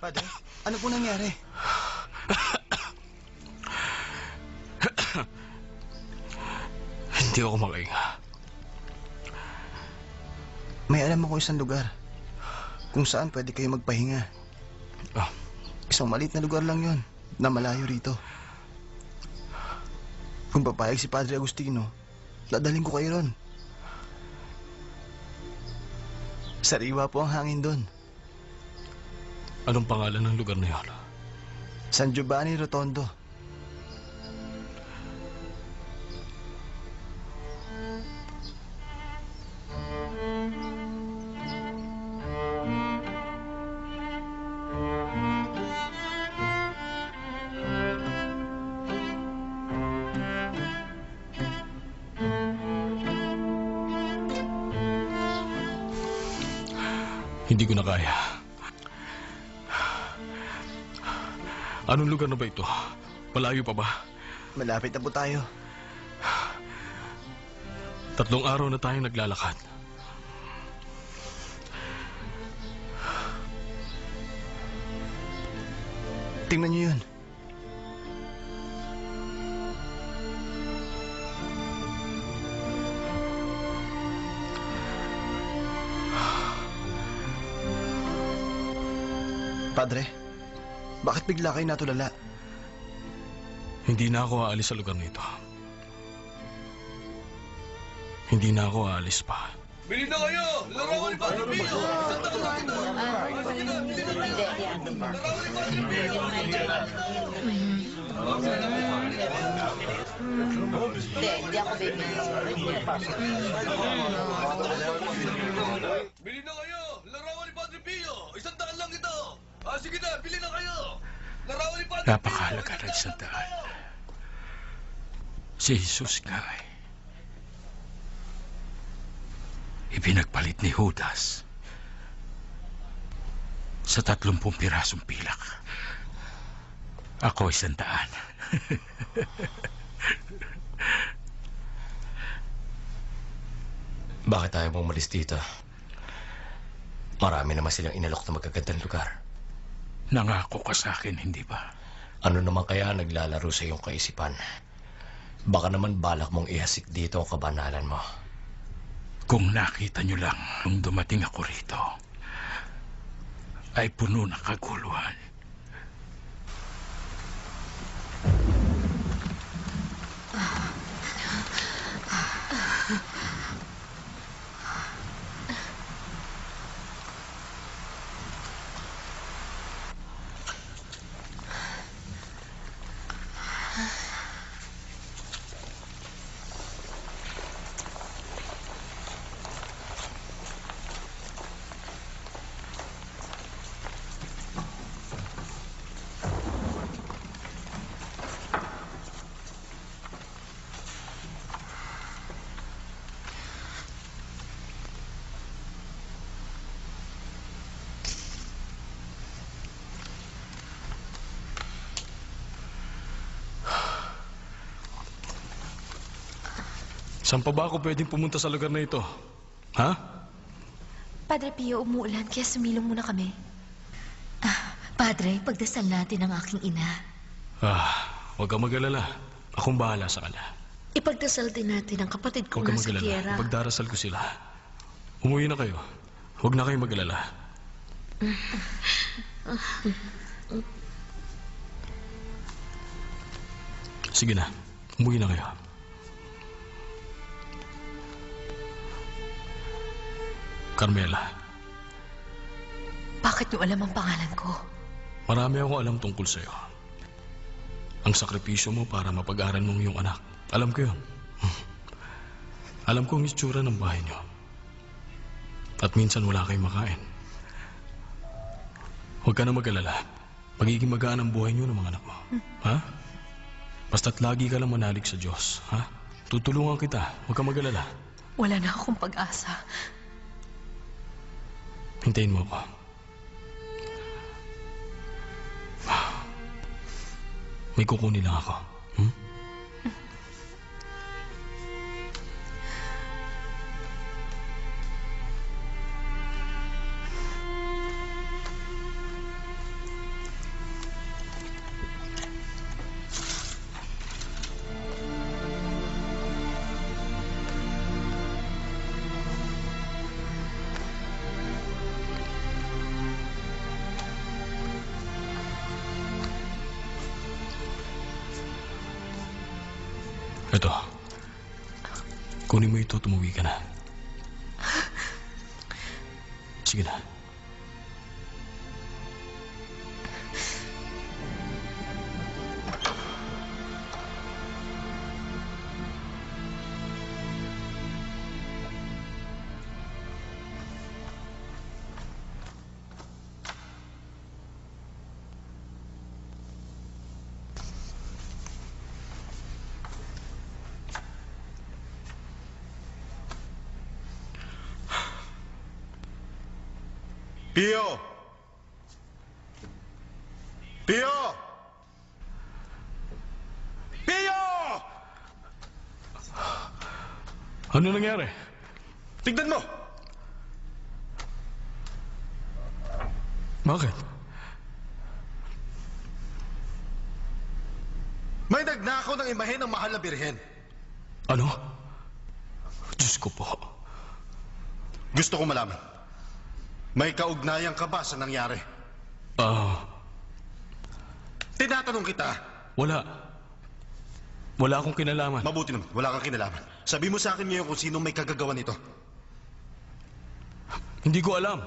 Padre, ano po nangyari? Hindi ako makahinga. May alam ako isang lugar kung saan pwede kayo magpahinga. Isang maliit na lugar lang yon na malayo rito. Kung papayag si Padre Agustino, dadalhin ko kayo ron. Sariwa po ang hangin doon. Anong pangalan ng lugar na yun? San Giovanni Rotondo. Hindi ko na kaya. Anong lugar na ba ito? Malayo pa ba? Malapit na po tayo. 3 araw na tayong naglalakad. Tingnan niyo yun. Padre, bakit bigla kayo natulala? Hindi na ako aalis sa lugar nito. Hindi na ako aalis pa. Bili na kayo! Larawan ni Padre Pio! Isang taon lang ito! Bili na! Bili na kayo! Larawan ni Padre Pio! Hindi ako baby. Bili na kayo! Larawan ni Padre Pio! Isang taon lang ito! Sige na! Bili na kayo! Larawan ni Padre Pio! Napakahalaga ng isang daan. Si Jesus nga ay ipinagpalit ni Judas sa 30 pirasong pilak. Ako 100. Bakit tayo mong umalis dito? Marami naman silang inalok na magagandang lugar. Nangako ka sa akin, hindi ba? Ano naman kaya naglalaro sa iyong kaisipan? Baka naman balak mong ihasik dito ang kabanalan mo. Kung nakita nyo lang nung dumating ako rito, ay puno ng kaguluhan. Saan pa ba ako pwedeng pumunta sa lugar na ito? Ha? Padre Pio, umuulan, kaya sumilong muna kami. Padre, pagdasal natin ang aking ina. Huwag kang mag-alala. Akong bahala sa kanya. Ipagdasal din natin ang kapatid ko Huwag kang nasa mag-alala. tiyera. Pagdarasal ko sila. Umuwi na kayo. Huwag na kayong mag-alala. Sige na. Umuwi na kayo. Carmela. Bakit niyo alam ang pangalan ko? Marami akong alam tungkol sa'yo. Ang sakripisyo mo para mapag-aral mong iyong anak. Alam ko yun. Alam ko ang itsura ng bahay niyo. At minsan wala kayong makain. Huwag ka na mag-alala. Magiging magaan ang buhay niyo ng mga anak mo. Ha? Basta't lagi ka lang manalig sa Diyos. Ha? Tutulungan kita. Huwag ka mag-alala. Wala na akong pag-asa. Hintayin mo ako. May kukunin lang ako. Ito. Kunin mo ito, tumuwi ka na. Sige na. Pio! Pio! Pio! Ano nangyari? Tignan mo! Bakit? May nagnakaw ng imahe ng mahal na birhen. Ano? Diyos ko po. Gusto ko malaman. May kaugnayan ka ba sa nangyari? Tinatanong kita. Wala. Wala akong kinalaman. Mabuti naman, wala kang kinalaman. Sabi mo sa akin ngayon kung sino may kagagawa nito. Hindi ko alam.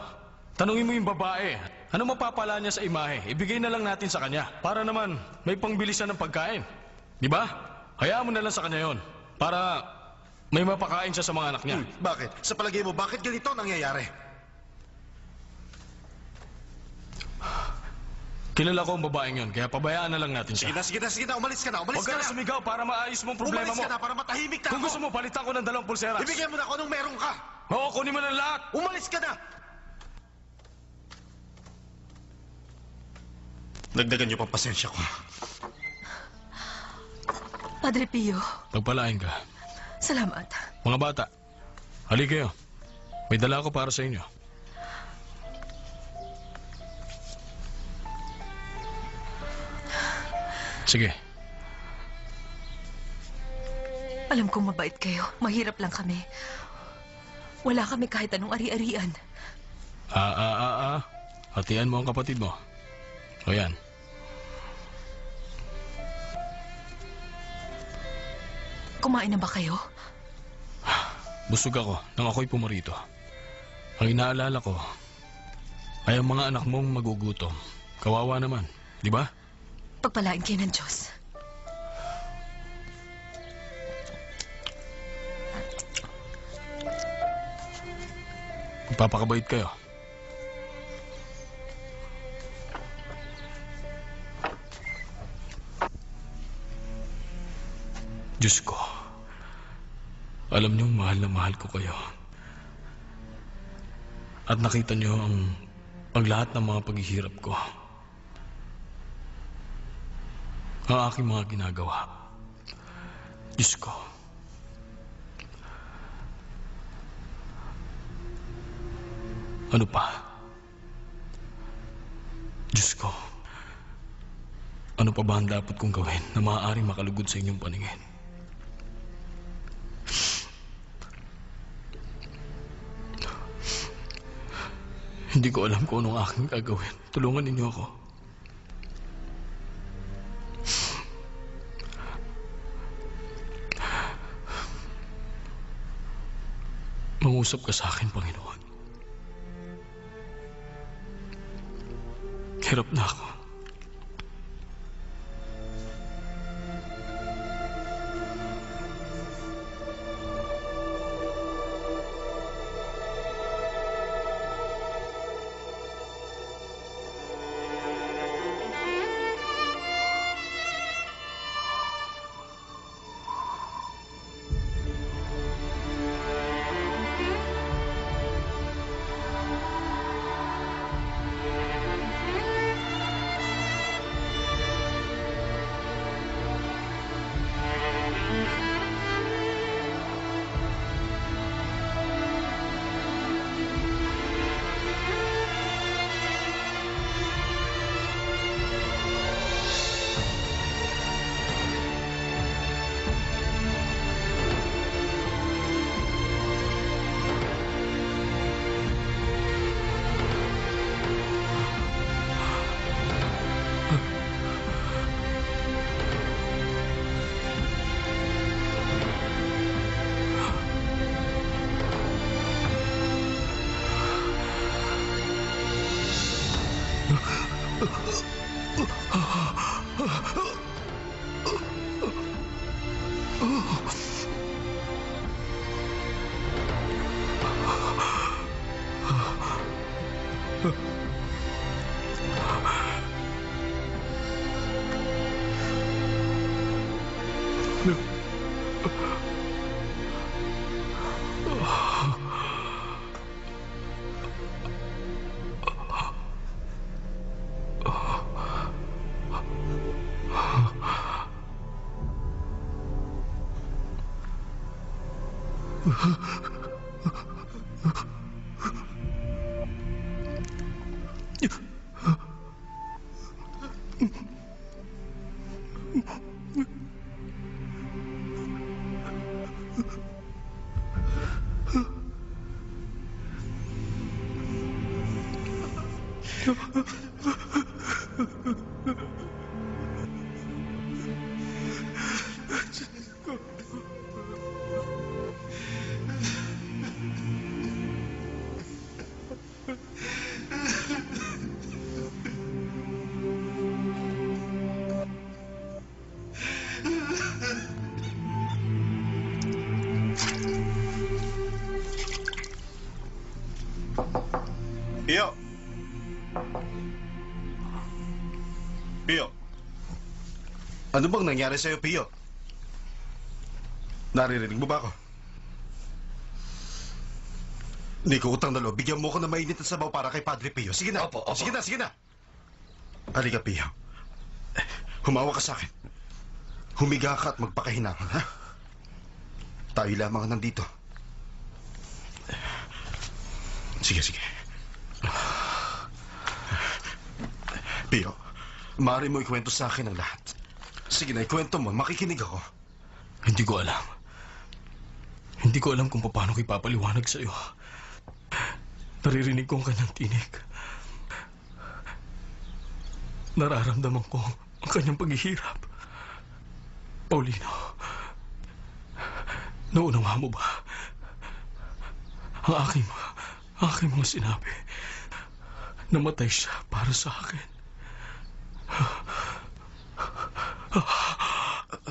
Tanungin mo yung babae. Ano mapapala niya sa imahe? Ibigay na lang natin sa kanya. Para naman may pangbilisan ng pagkain. Di ba? Hayaan mo na lang sa kanya yon. Para may mapakain siya sa mga anak niya. Bakit? Sa palagay mo, bakit ganito nangyayari? Kilala ko ang babaeng yon, kaya pabayaan na lang natin siya. Sige na, umalis ka na, Huwag ka na sumigaw para maayos mong problema mo. Umalis ka na para matahimik na Kung ako. gusto mo, palitan ko ng 2 pulseras. Ibigay mo na ako anong meron ka. Oo, kunin mo na lahat. Umalis ka na! Dagdagan niyo pa pasensya ko. Padre Pio, Pagpalain ka. salamat. Mga bata, hali kayo. May dala ko para sa inyo. Sige. Alam kong mabait kayo. Mahirap lang kami. Wala kami kahit anong ari-arian. Hatian mo ang kapatid mo. O yan. Kumain na ba kayo? Busog ako nang ako'y pumarito. Ang inaalala ko ay ang mga anak mong magugutom. Kawawa naman, di ba? Pagpalain kayo ng Diyos. Magpapakabait kayo. Diyos ko, alam niyong mahal na mahal ko kayo. At nakita niyo ang lahat ng mga paghihirap ko. Ang aking mga ginagawa. Diyos ko. Ano pa? Diyos ko. Ano pa ba ang dapat kong gawin na maaaring makalugod sa inyong paningin? Hindi ko alam kung anong aking gagawin. Tulungan ninyo ako. Mangusap ka sa akin, Panginoon. Hirap na ako. Pio! Pio! Ano bang nangyari sa'yo, Pio? Naririnig mo ba ako? Hindi ko utang na loob. Bigyan mo ko na mainit na sabaw para kay Padre Pio. Sige na. Opo, opo. Sige na, sige na. Halika, Pio. Humawa ka sa akin. Humiga ka at magpakahinangan, ha? Tayo lamang ang nandito. Sige, sige. Pio, maaari mo ikwento sa akin ang lahat. Sige na, ikwento mo. Makikinig ako. Hindi ko alam. Hindi ko alam kung paano ko ipapaliwanag sa'yo. Naririnig ko ang kanyang tinig. Nararamdaman ko ang kanyang paghihirap. Paulino, naunawa mo ba ang aking mga sinabi? Namatay siya para sa akin.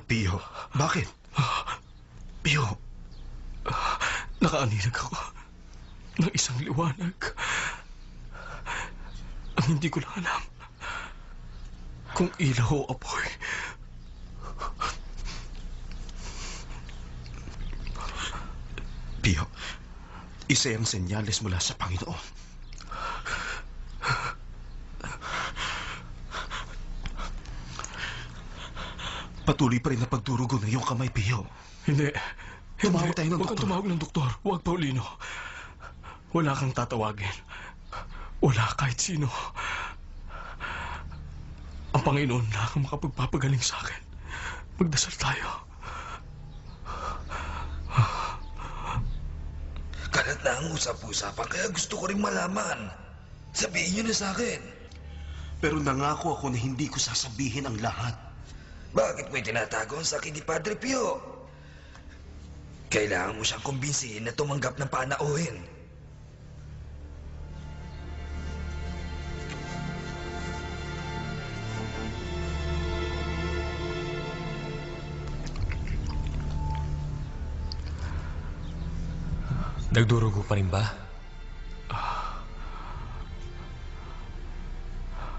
Pio, bakit? Pio, nakaaninag ako ng isang liwanag. Ang hindi ko lang alam kung ilaw o apoy. Pio, isa yung senyales mula sa Panginoon. Patuloy pa rin na pagdurugo ng iyong kamay, Pio. Hindi. Tumawag tayo ng Huwag kang doktor. tumawag ng doktor. Huwag, Paulino. Wala kang tatawagin. Wala kahit sino. Ang Panginoon lang ang makapagpapagaling sa akin. Magdasal tayo. Kalat na ang usap-usapan, kaya gusto ko rin malaman. Sabihin niyo na sa akin. Pero nangako ako na hindi ko sasabihin ang lahat. Bakit mo itinatago ang sakit ni Padre Pio? Kailangan mo siyang kumbinsihin na tumanggap ng panauhin. Nagdurugo pa rin ba?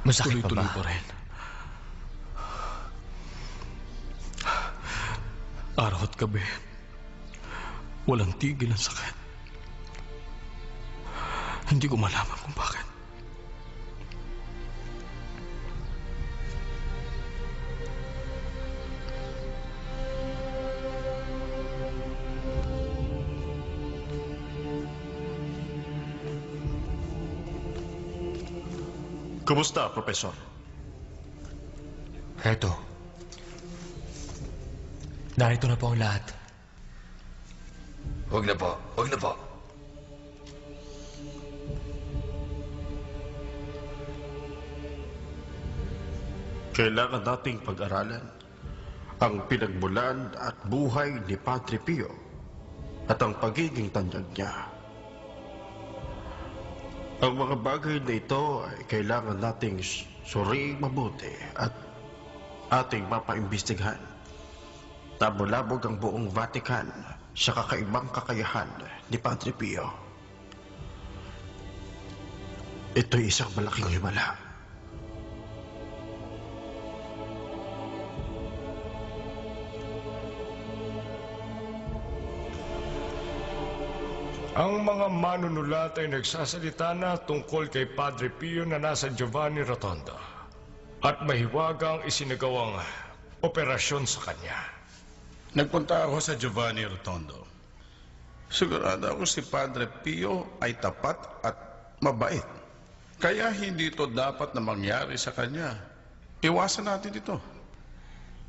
Masakit pa ba? Tuloy-tuloy pa rin. Araw at gabi, walang tigil ang sakit. Hindi ko malaman kung bakit. Kumusta, Profesor? Eto. Narito na po ang lahat. Huwag na po, huwag na po. Kailangan nating pag-aralan ang pinagmulan at buhay ni Padre Pio at ang pagiging tanyag niya. Ang mga bagay na ito ay kailangan nating suriing mabuti at ating mapaimbestigahan. Tabulabog ang buong Vatican sa kakaibang kakayahan ni Padre Pio. ito'y isang malaking himala. Ang mga manunulat ay nagsasalita na tungkol kay Padre Pio na nasa Giovanni Rotondo at mahiwagang isinagawang operasyon sa kanya. Nagpunta ako sa Giovanni Rotondo. Sigurado ako si Padre Pio ay tapat at mabait. Kaya hindi ito dapat na mangyari sa kanya. Iwasan natin ito.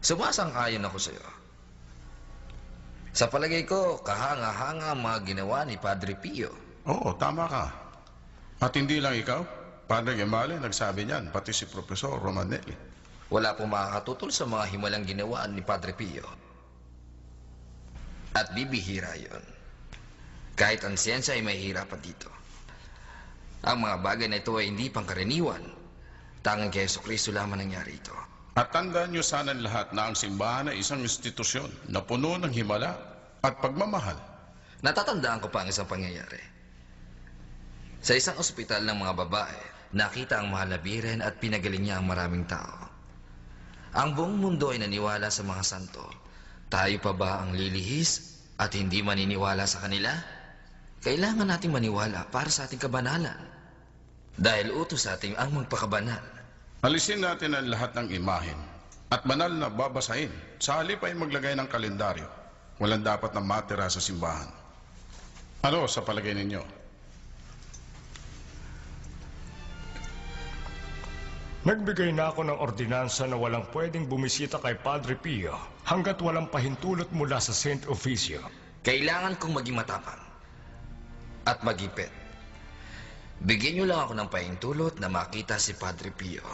Sumasang-ayon ako sa iyo. Sa palagay ko, kahanga-hanga ang mga ginawa ni Padre Pio. Oo, tama ka. At hindi lang ikaw. Padre Gemale, nagsabi niyan, pati si Profesor Romanelli. Wala pong makakatutol sa mga himalang ginawa ni Padre Pio. At bibihira yon. Kahit ang siyensya ay mahihirapan dito. Ang mga bagay na ito ay hindi pangkaraniwan. Tanging kay Jesucristo lamang nangyari ito. At tandaan niyo sana lahat na ang simbahan ay isang institusyon na puno ng himala at pagmamahal. Natatandaan ko pa ang isang pangyayari. Sa isang ospital ng mga babae, nakita ang mahal na biren at pinagaling niya ang maraming tao. Ang buong mundo ay naniwala sa mga santo. Tayo pa ba ang lilihis at hindi maniniwala sa kanila? Kailangan nating maniwala para sa ating kabanalan. Dahil utos sa ating ang magpakabanal. Alisin natin ang lahat ng imahen at banal na babasahin. Sa halip ay maglagay ng kalendaryo. Walang dapat na matira sa simbahan. Ano sa palagay ninyo? Nagbigay na ako ng ordinansa na walang pwedeng bumisita kay Padre Pio hanggat walang pahintulot mula sa Saint Officio. Kailangan kong maging matapang at magipit. Bigyan niyo lang ako ng pahintulot na makita si Padre Pio.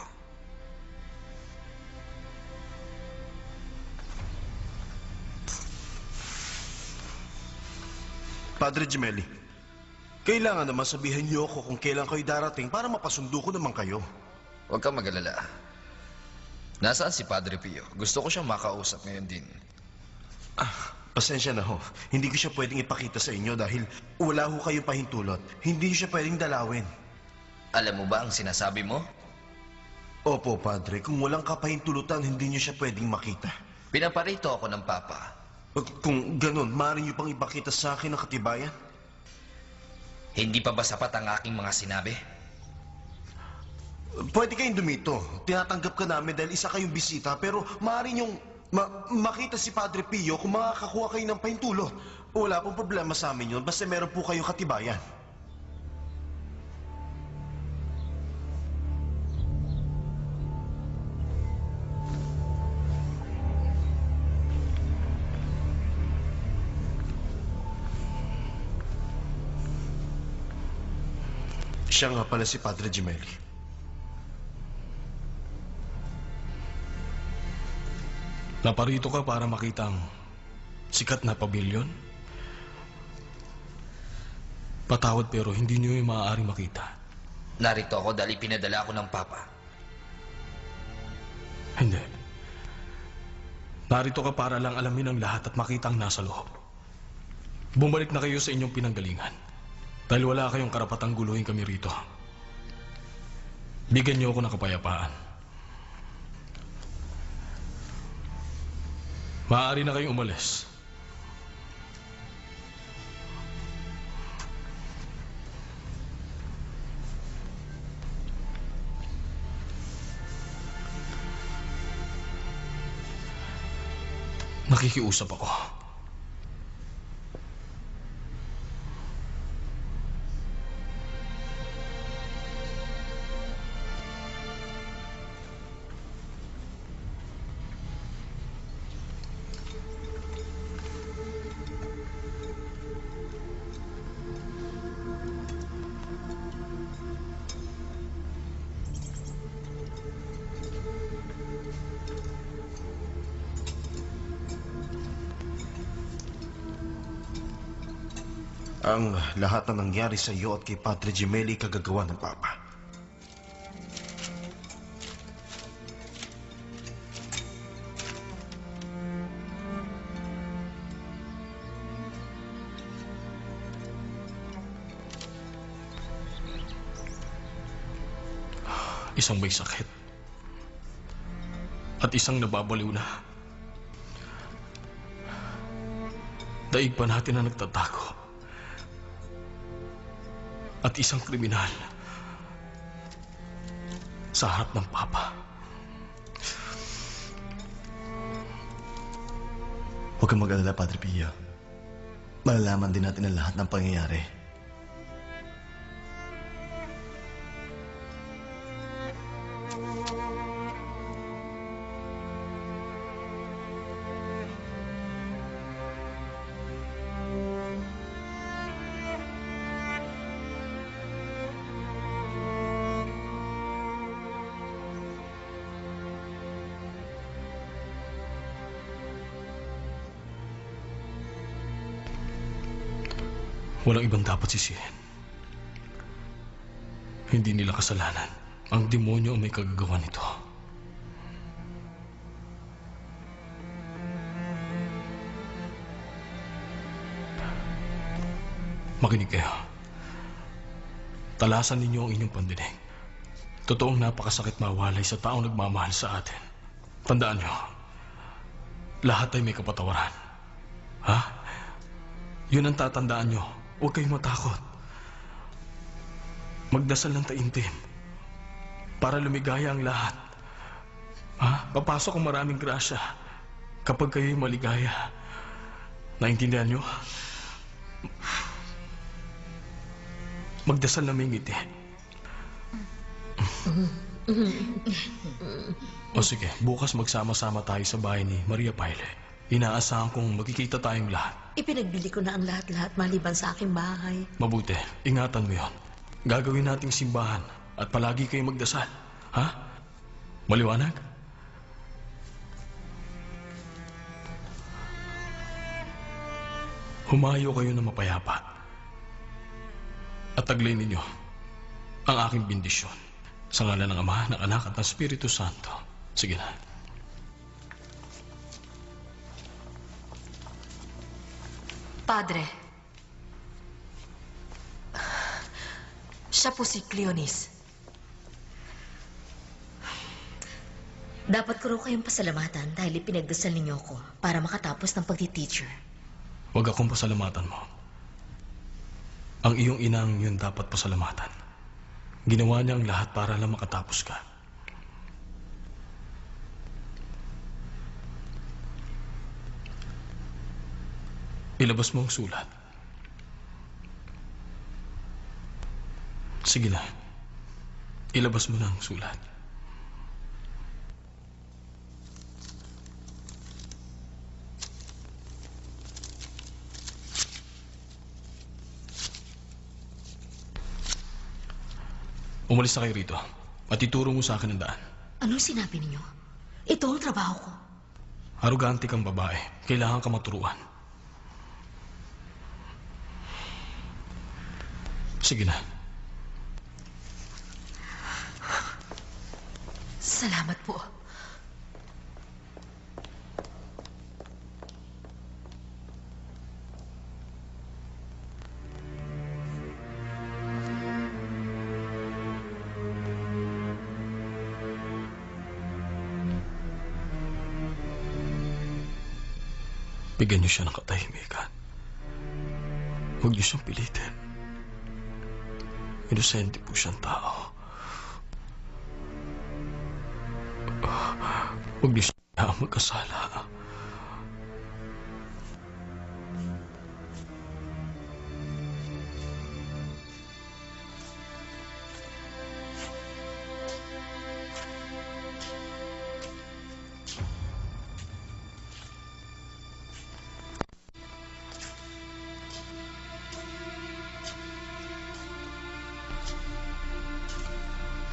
Padre Gemelli, kailangan naman sabihin niyo ako kung kailan kayo darating para mapasundo ko naman kayo. Huwag kang mag-alala. Nasaan si Padre Pio? Gusto ko siyang makausap ngayon din. Pasensya na ho. Hindi ko siya pwedeng ipakita sa inyo dahil wala ho kayong pahintulot. Hindi siya pwedeng dalawin. Alam mo ba ang sinasabi mo? Opo, Padre. Kung walang kapahintulutan, hindi niyo siya pwedeng makita. Pinaparito ako ng Papa. Kung ganun, maaari niyo pang ipakita sa akin ang katibayan? Hindi pa ba sapat ang aking mga sinabi? Pwede kayong dumito. Tinatanggap ka namin dahil isa kayong bisita, pero maaari niyong makita si Padre Pio kung makakakuha kayo ng pahintulot. Wala pong problema sa amin yun, basta meron po kayong katibayan. Siya nga pala si Padre Gemelli. Naparito ka para makita ang sikat na pabilyon? Patawad pero hindi niyo yung maaaring makita. Narito ako dahil pinadala ako ng Papa. Hindi. Narito ka para lang alamin ang lahat at makita ang nasa loob. Bumalik na kayo sa inyong pinanggalingan. Dahil wala kayong karapatang guluhin kami rito. Bigyan niyo ako ng kapayapaan. Maaari na kayong umalis. Nakikiusap ako. Ang lahat na nangyari sa iyo at kay Padre Gemelli kagagawa ng Papa. isang may sakit, at isang nababaliw na. Daig pa natin na nagtatago, at isang kriminal sa harap ng Papa. Huwag kang mag-alala, Padre Pio. Malalaman din natin ang lahat ng pangyayari. Walang ibang dapat sisihin. Hindi nila kasalanan. Ang demonyo ang may kagagawa nito. Makinig kayo. Talasan ninyo ang inyong pandinig. Totoong napakasakit mawalay sa taong nagmamahal sa atin. Tandaan nyo, lahat ay may kapatawaran. Ha? Yun ang tatandaan nyo. Huwag kayong matakot. Magdasal ng taimtim para lumigaya ang lahat. Ha? Papasok ang maraming grasya kapag kayo'y maligaya. Naintindihan nyo? Magdasal na may ngiti. O sige, bukas magsama-sama tayo sa bahay ni Maria Paile. Inaasahan kong magkikita tayong lahat. Ipinagbili ko na ang lahat-lahat maliban sa aking bahay. Mabuti, ingatan mo yon. Gagawin nating simbahan at palagi kayong magdasal. Ha? Maliwanag? Humayo kayo na mapayapa. At taglay ninyo ang aking bendisyon. Sa ngalan ng Ama, ng Anak at ng Espiritu Santo. Sige na. Padre, siya po si Cleonis. Dapat ko raw kayong pasalamatan dahil ipinagdasal ninyo ako para makatapos ng pagti-teacher. Huwag akong pasalamatan mo. Ang iyong inang yun dapat pasalamatan. Ginawa niya ang lahat para lang makatapos ka. Ilabas mo ang sulat. Sige na. Ilabas mo na ang sulat. Umalis na kayo rito at ituro mo sa akin ang daan. Anong sinabi ninyo? Ito ang trabaho ko. Arugante kang babae. Kailangan ka maturuan. Sige na. Salamat po. Bigyan niyo siya ng katahimikan. Huwag niyo siyang pilitin. Inosente po siyang tao. Huwag niyo siya magkasala.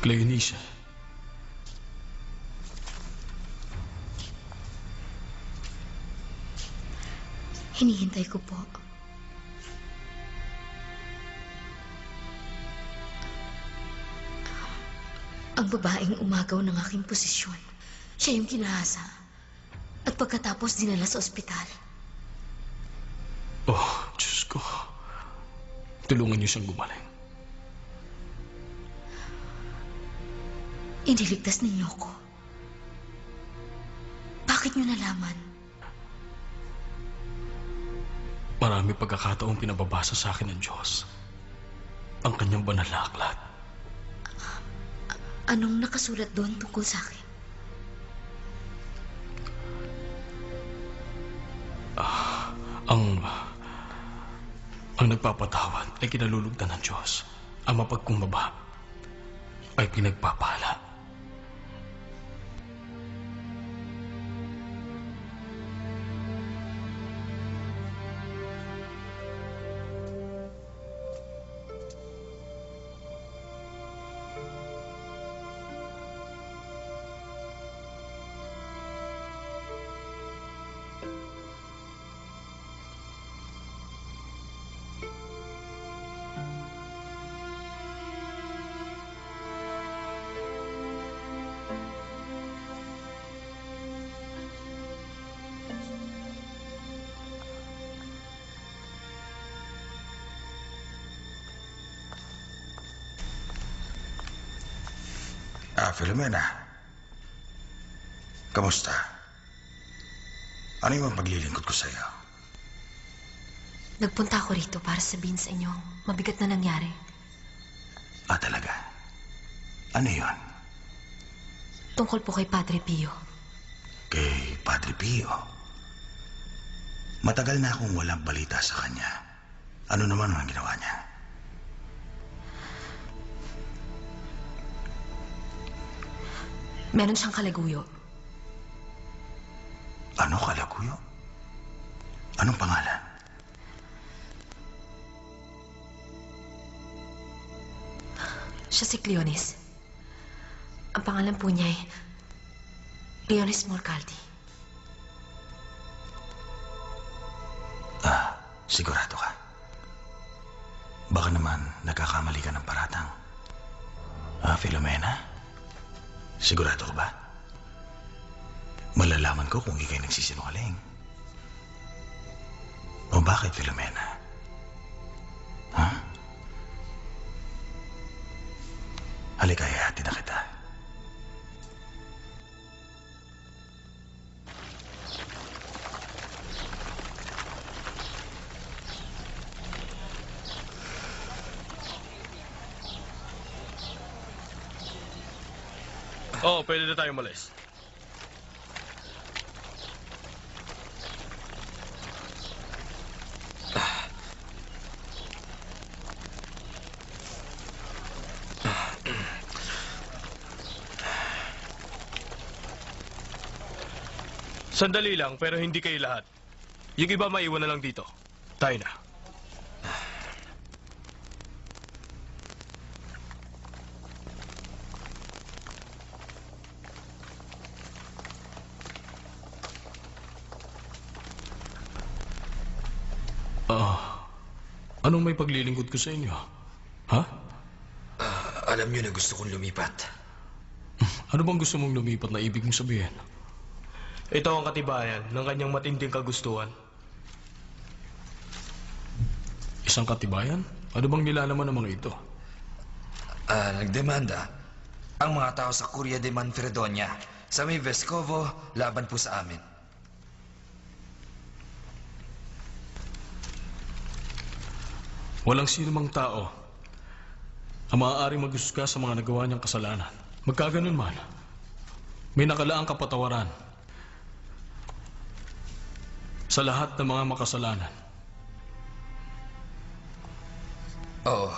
Cleonis. Hinihintay ko po. Ang babaeng umagaw ng aking posisyon. Siya yung kinahasa. At pagkatapos dinala sa ospital. Oh, Diyos ko. Tulungan niyo siyang gumaling. Iniligtas ninyo ako. Bakit nyo nalaman? Marami pagkakataong pinababasa sa akin ng Diyos ang kanyang banal na aklat. Anong nakasulat doon tungkol sa akin? Ang nagpapatawad ay kinalulugdan ng Diyos. Ang mapagkumbaba ay pinagpapala. Filomena. Kamusta? Ano yung paglilingkod ko sa'yo? Nagpunta ako rito para sabihin sa inyo mabigat na nangyari. Talaga? Ano yun? Tungkol po kay Padre Pio. Kay Padre Pio? Matagal na akong walang balita sa kanya. Ano naman ang ginawa niya? Meron siyang kalaguyo. Ano kalaguyo? Anong pangalan? Siya si Cleonis. Ang pangalan po niya ay Leonis Morcaldi. Sigurado ka? Baka naman nagkakamali ka ng paratang. Filomena? Sigurado ka ba? Malalaman ko kung ikay nagsisinungaling. O bakit, Filomena? Halika, ihatid na kita. Oo, pwede na tayo umalis. Sandali lang, pero hindi kayo lahat. Yung iba maiwan na lang dito. Tayo na. Anong may paglilingkod ko sa inyo? Ha? Alam niyo na gusto kong lumipat. Ano bang gusto mong lumipat na ibig mong sabihin? Ito ang katibayan ng kanyang matinding kagustuhan. Isang katibayan? Ano bang nilalaman ng mga ito? Nagdemanda ang mga tao sa Curia de Manfredonia sa may Vescovo laban po sa amin. Walang sino mang tao ang maaaring maghusga sa mga nagawa niyang kasalanan. Magkaganon man, may nakalaang kapatawaran sa lahat ng mga makasalanan. Oo.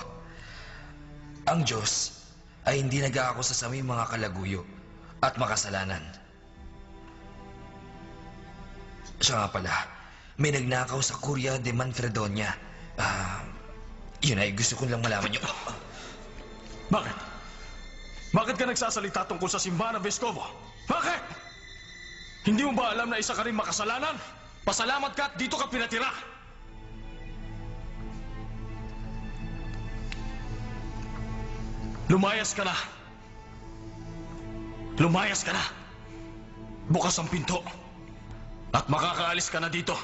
Ang Diyos ay hindi nag-aakusa sa aming mga kalaguyo at makasalanan. Siya nga pala, may nagnakaw sa Curia de Manfredonia. Yun ay gusto ko lang malaman niyo. Bakit? Bakit ka nagsasalita tungkol sa simbahan ng Vescovo? Bakit? Hindi mo ba alam na isa ka rin makasalanan? Pasalamat ka at dito ka pinatira. Lumayas ka na. Lumayas ka na. Bukas ang pinto. At makakaalis ka na dito.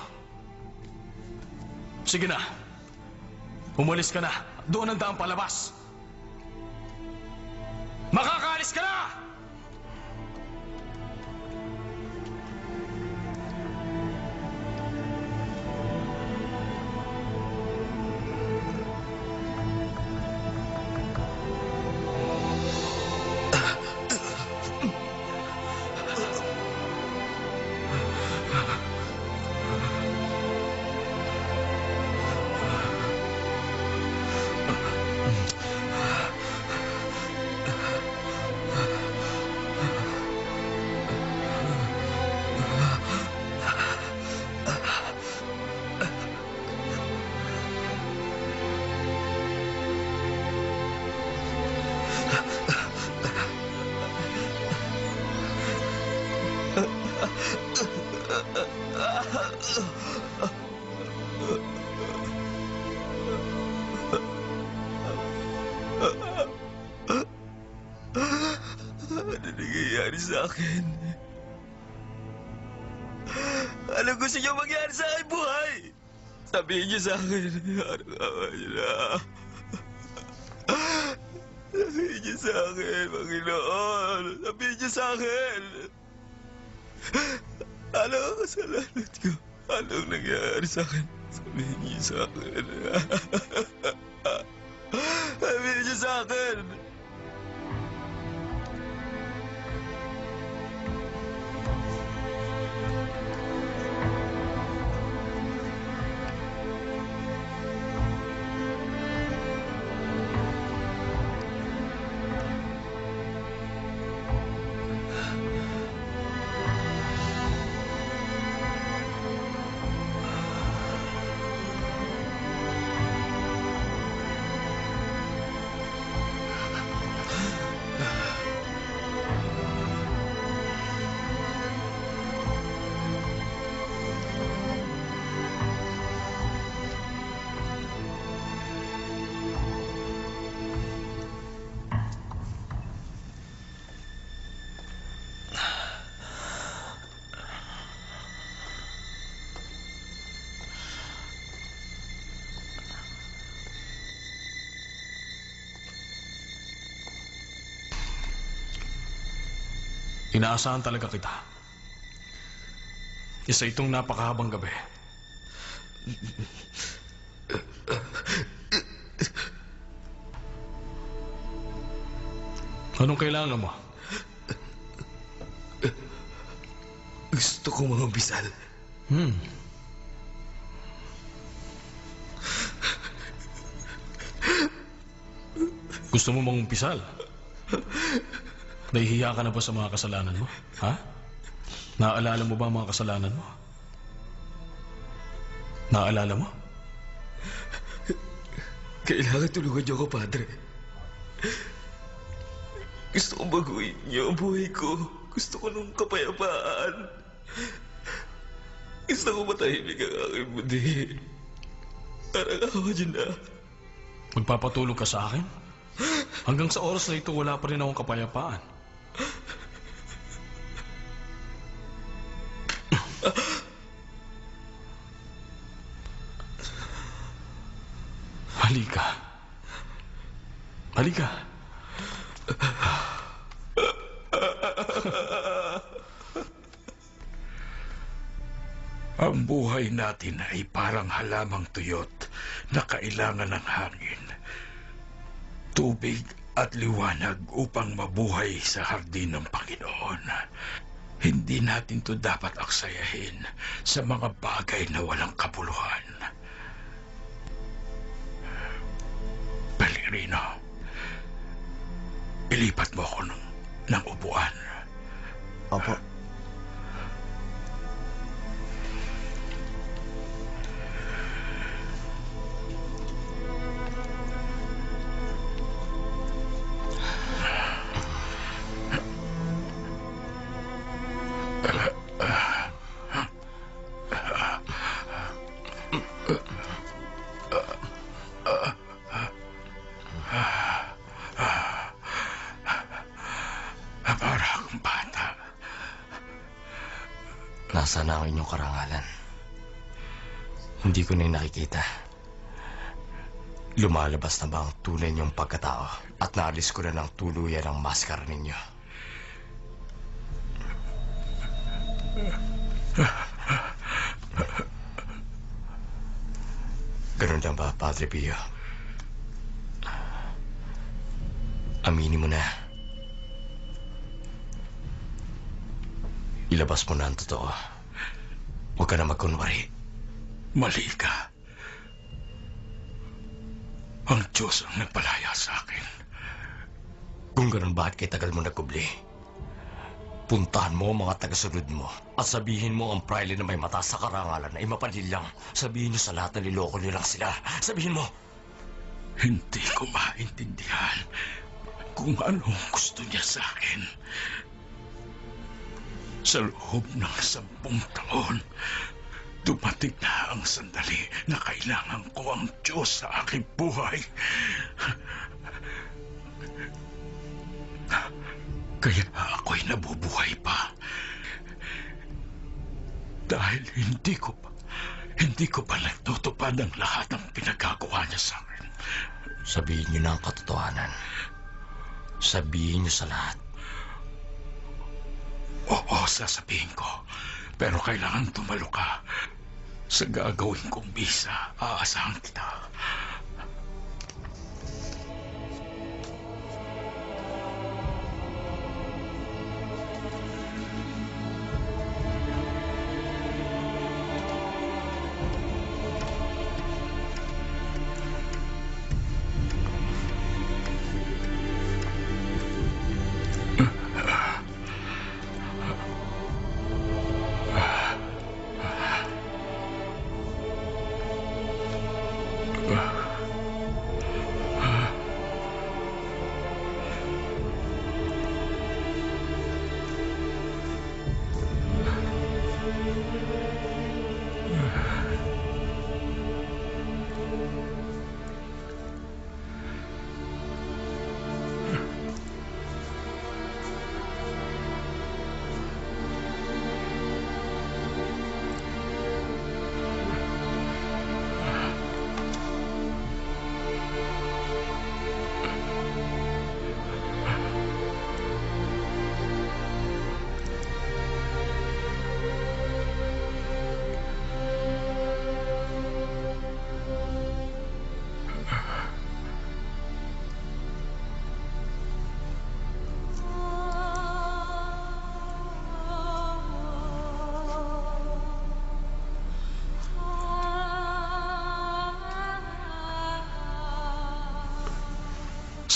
Sige na. Umalis ka na. Doon ang daan palabas. Makakaalis ka na! Ano nangyayari sa akin? Ano gusto niyo mangyari sa akin, buhay? Sabihin niyo sa akin. Anong awa niyo na? Sabihin niyo sa akin, Panginoon. Sabihin niyo sa akin. Ano ang kasalanan ko? Anong nangyayari sa akin? Sabihin niyo sa akin. Sabihin niyo sa akin. Inaasahan talaga kita. Isa itong napakahabang gabi. Anong kailangan mo? Gusto ko mga bisal. Gusto mo mangumpisal? Nahihiya ka na ba sa mga kasalanan mo? Ha? Naaalala mo ba ang mga kasalanan mo? Naaalala mo? Kailangan tulungan niyo ako, Padre. Gusto kong baguhin niyo ang buhay ko. Gusto ko ng kapayapaan. Gusto ko matahimik ang aking bundi. Parang ako dyan na. Magpapatulog ka sa akin? Hanggang sa oras na ito, wala pa rin akong kapayapaan. Halika. Halika. Ang buhay natin ay parang halamang tuyot na kailangan ng hangin, tubig at liwanag upang mabuhay sa hardin ng Panginoon. Hindi natin to dapat aksayahin sa mga bagay na walang kabuluhan. Pellegrino, ilipat mo ako ng upuan. Opo. Nasaan na ang inyong karangalan? Hindi ko na nakikita. Lumalabas na ba ang tunay niyong pagkatao at naalis ko na ng tuluyan ang maskara ninyo? Ganun lang ba, Padre Pio? Aminin mo na. Ilabas mo na ang totoo. Huwag ka na magkunwari. Mali ka. Ang Diyos ang nagpalaya sa akin. Kung ganun, bakit kay tagal mo nagkubli? Puntahan mo ang mga tagasunod mo at sabihin mo ang praile na may mata sa karangalan ay mapanilang. Sabihin niyo sa lahat na niloko niyo lang sila. Sabihin mo. Hindi ko maintindihan kung anong gusto niya sa akin. Sa loob ng 10 taon, dumating na ang sandali na kailangan ko ang Diyos sa aking buhay. Kaya ako'y nabubuhay pa. Dahil hindi ko pa nagtutupad ang lahat ng pinagagawa niya sa akin. Sabihin niyo na ang katotohanan. Sabihin niyo sa lahat. Oo, sasabihin ko. Pero kailangan tumalo ka. Sa gagawin kong bisa, aasahan kita.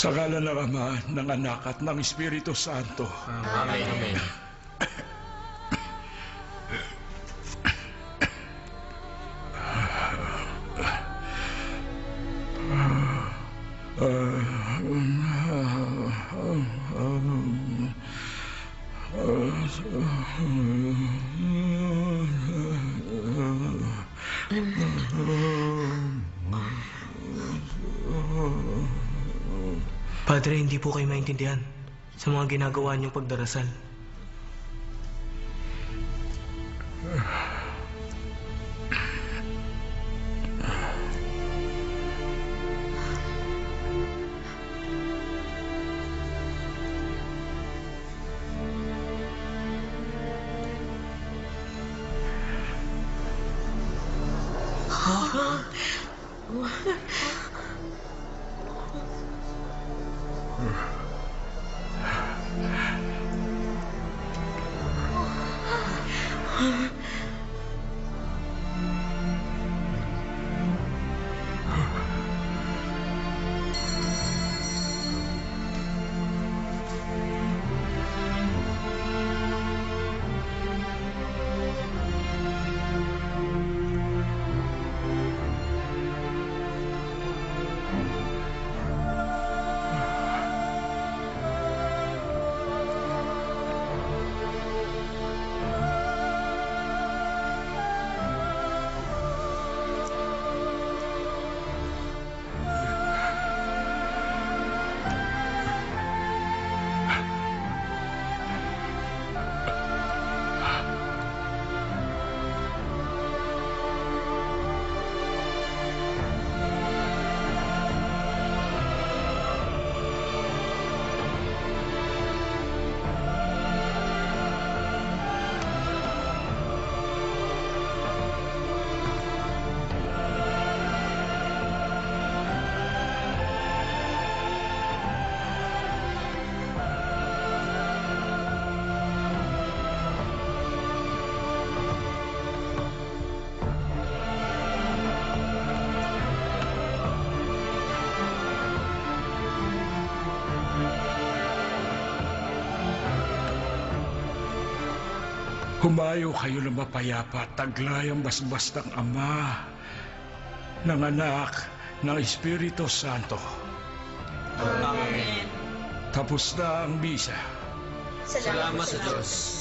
Sa ngalan ng Ama, ng Anak at ng Espiritu Santo. Amen. Amen. Padre, hindi po kayo maintindihan sa mga ginagawa niyong pagdarasal. Humayo kayo ng mapayapa, taglay ang basbas ng Ama, ng Anak, ng Espiritu Santo. Amen. Tapos na ang bisa. Salamat sa Diyos.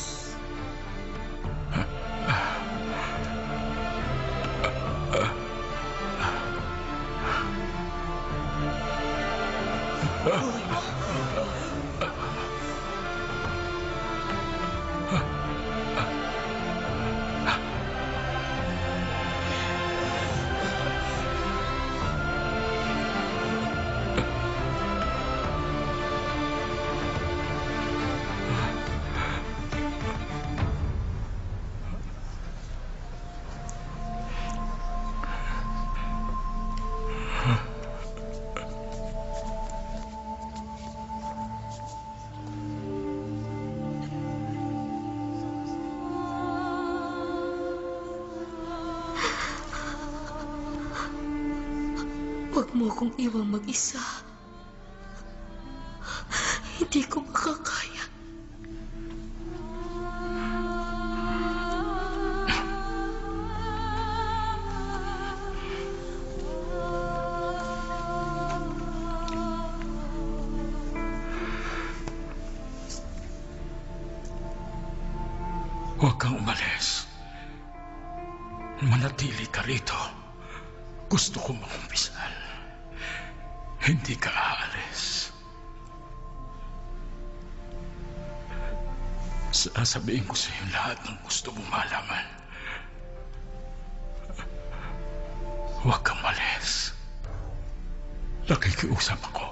Huwag mo akong iwang mag-isa. Hindi ko makakaya. Huwag kang umalis. Manatili ka rito. Gusto ko mangumpisal. Hindi ka aalis. Sasabihin ko sa iyo lahat ng gusto mong malaman. Huwag kang malis. Nakikiusap ako.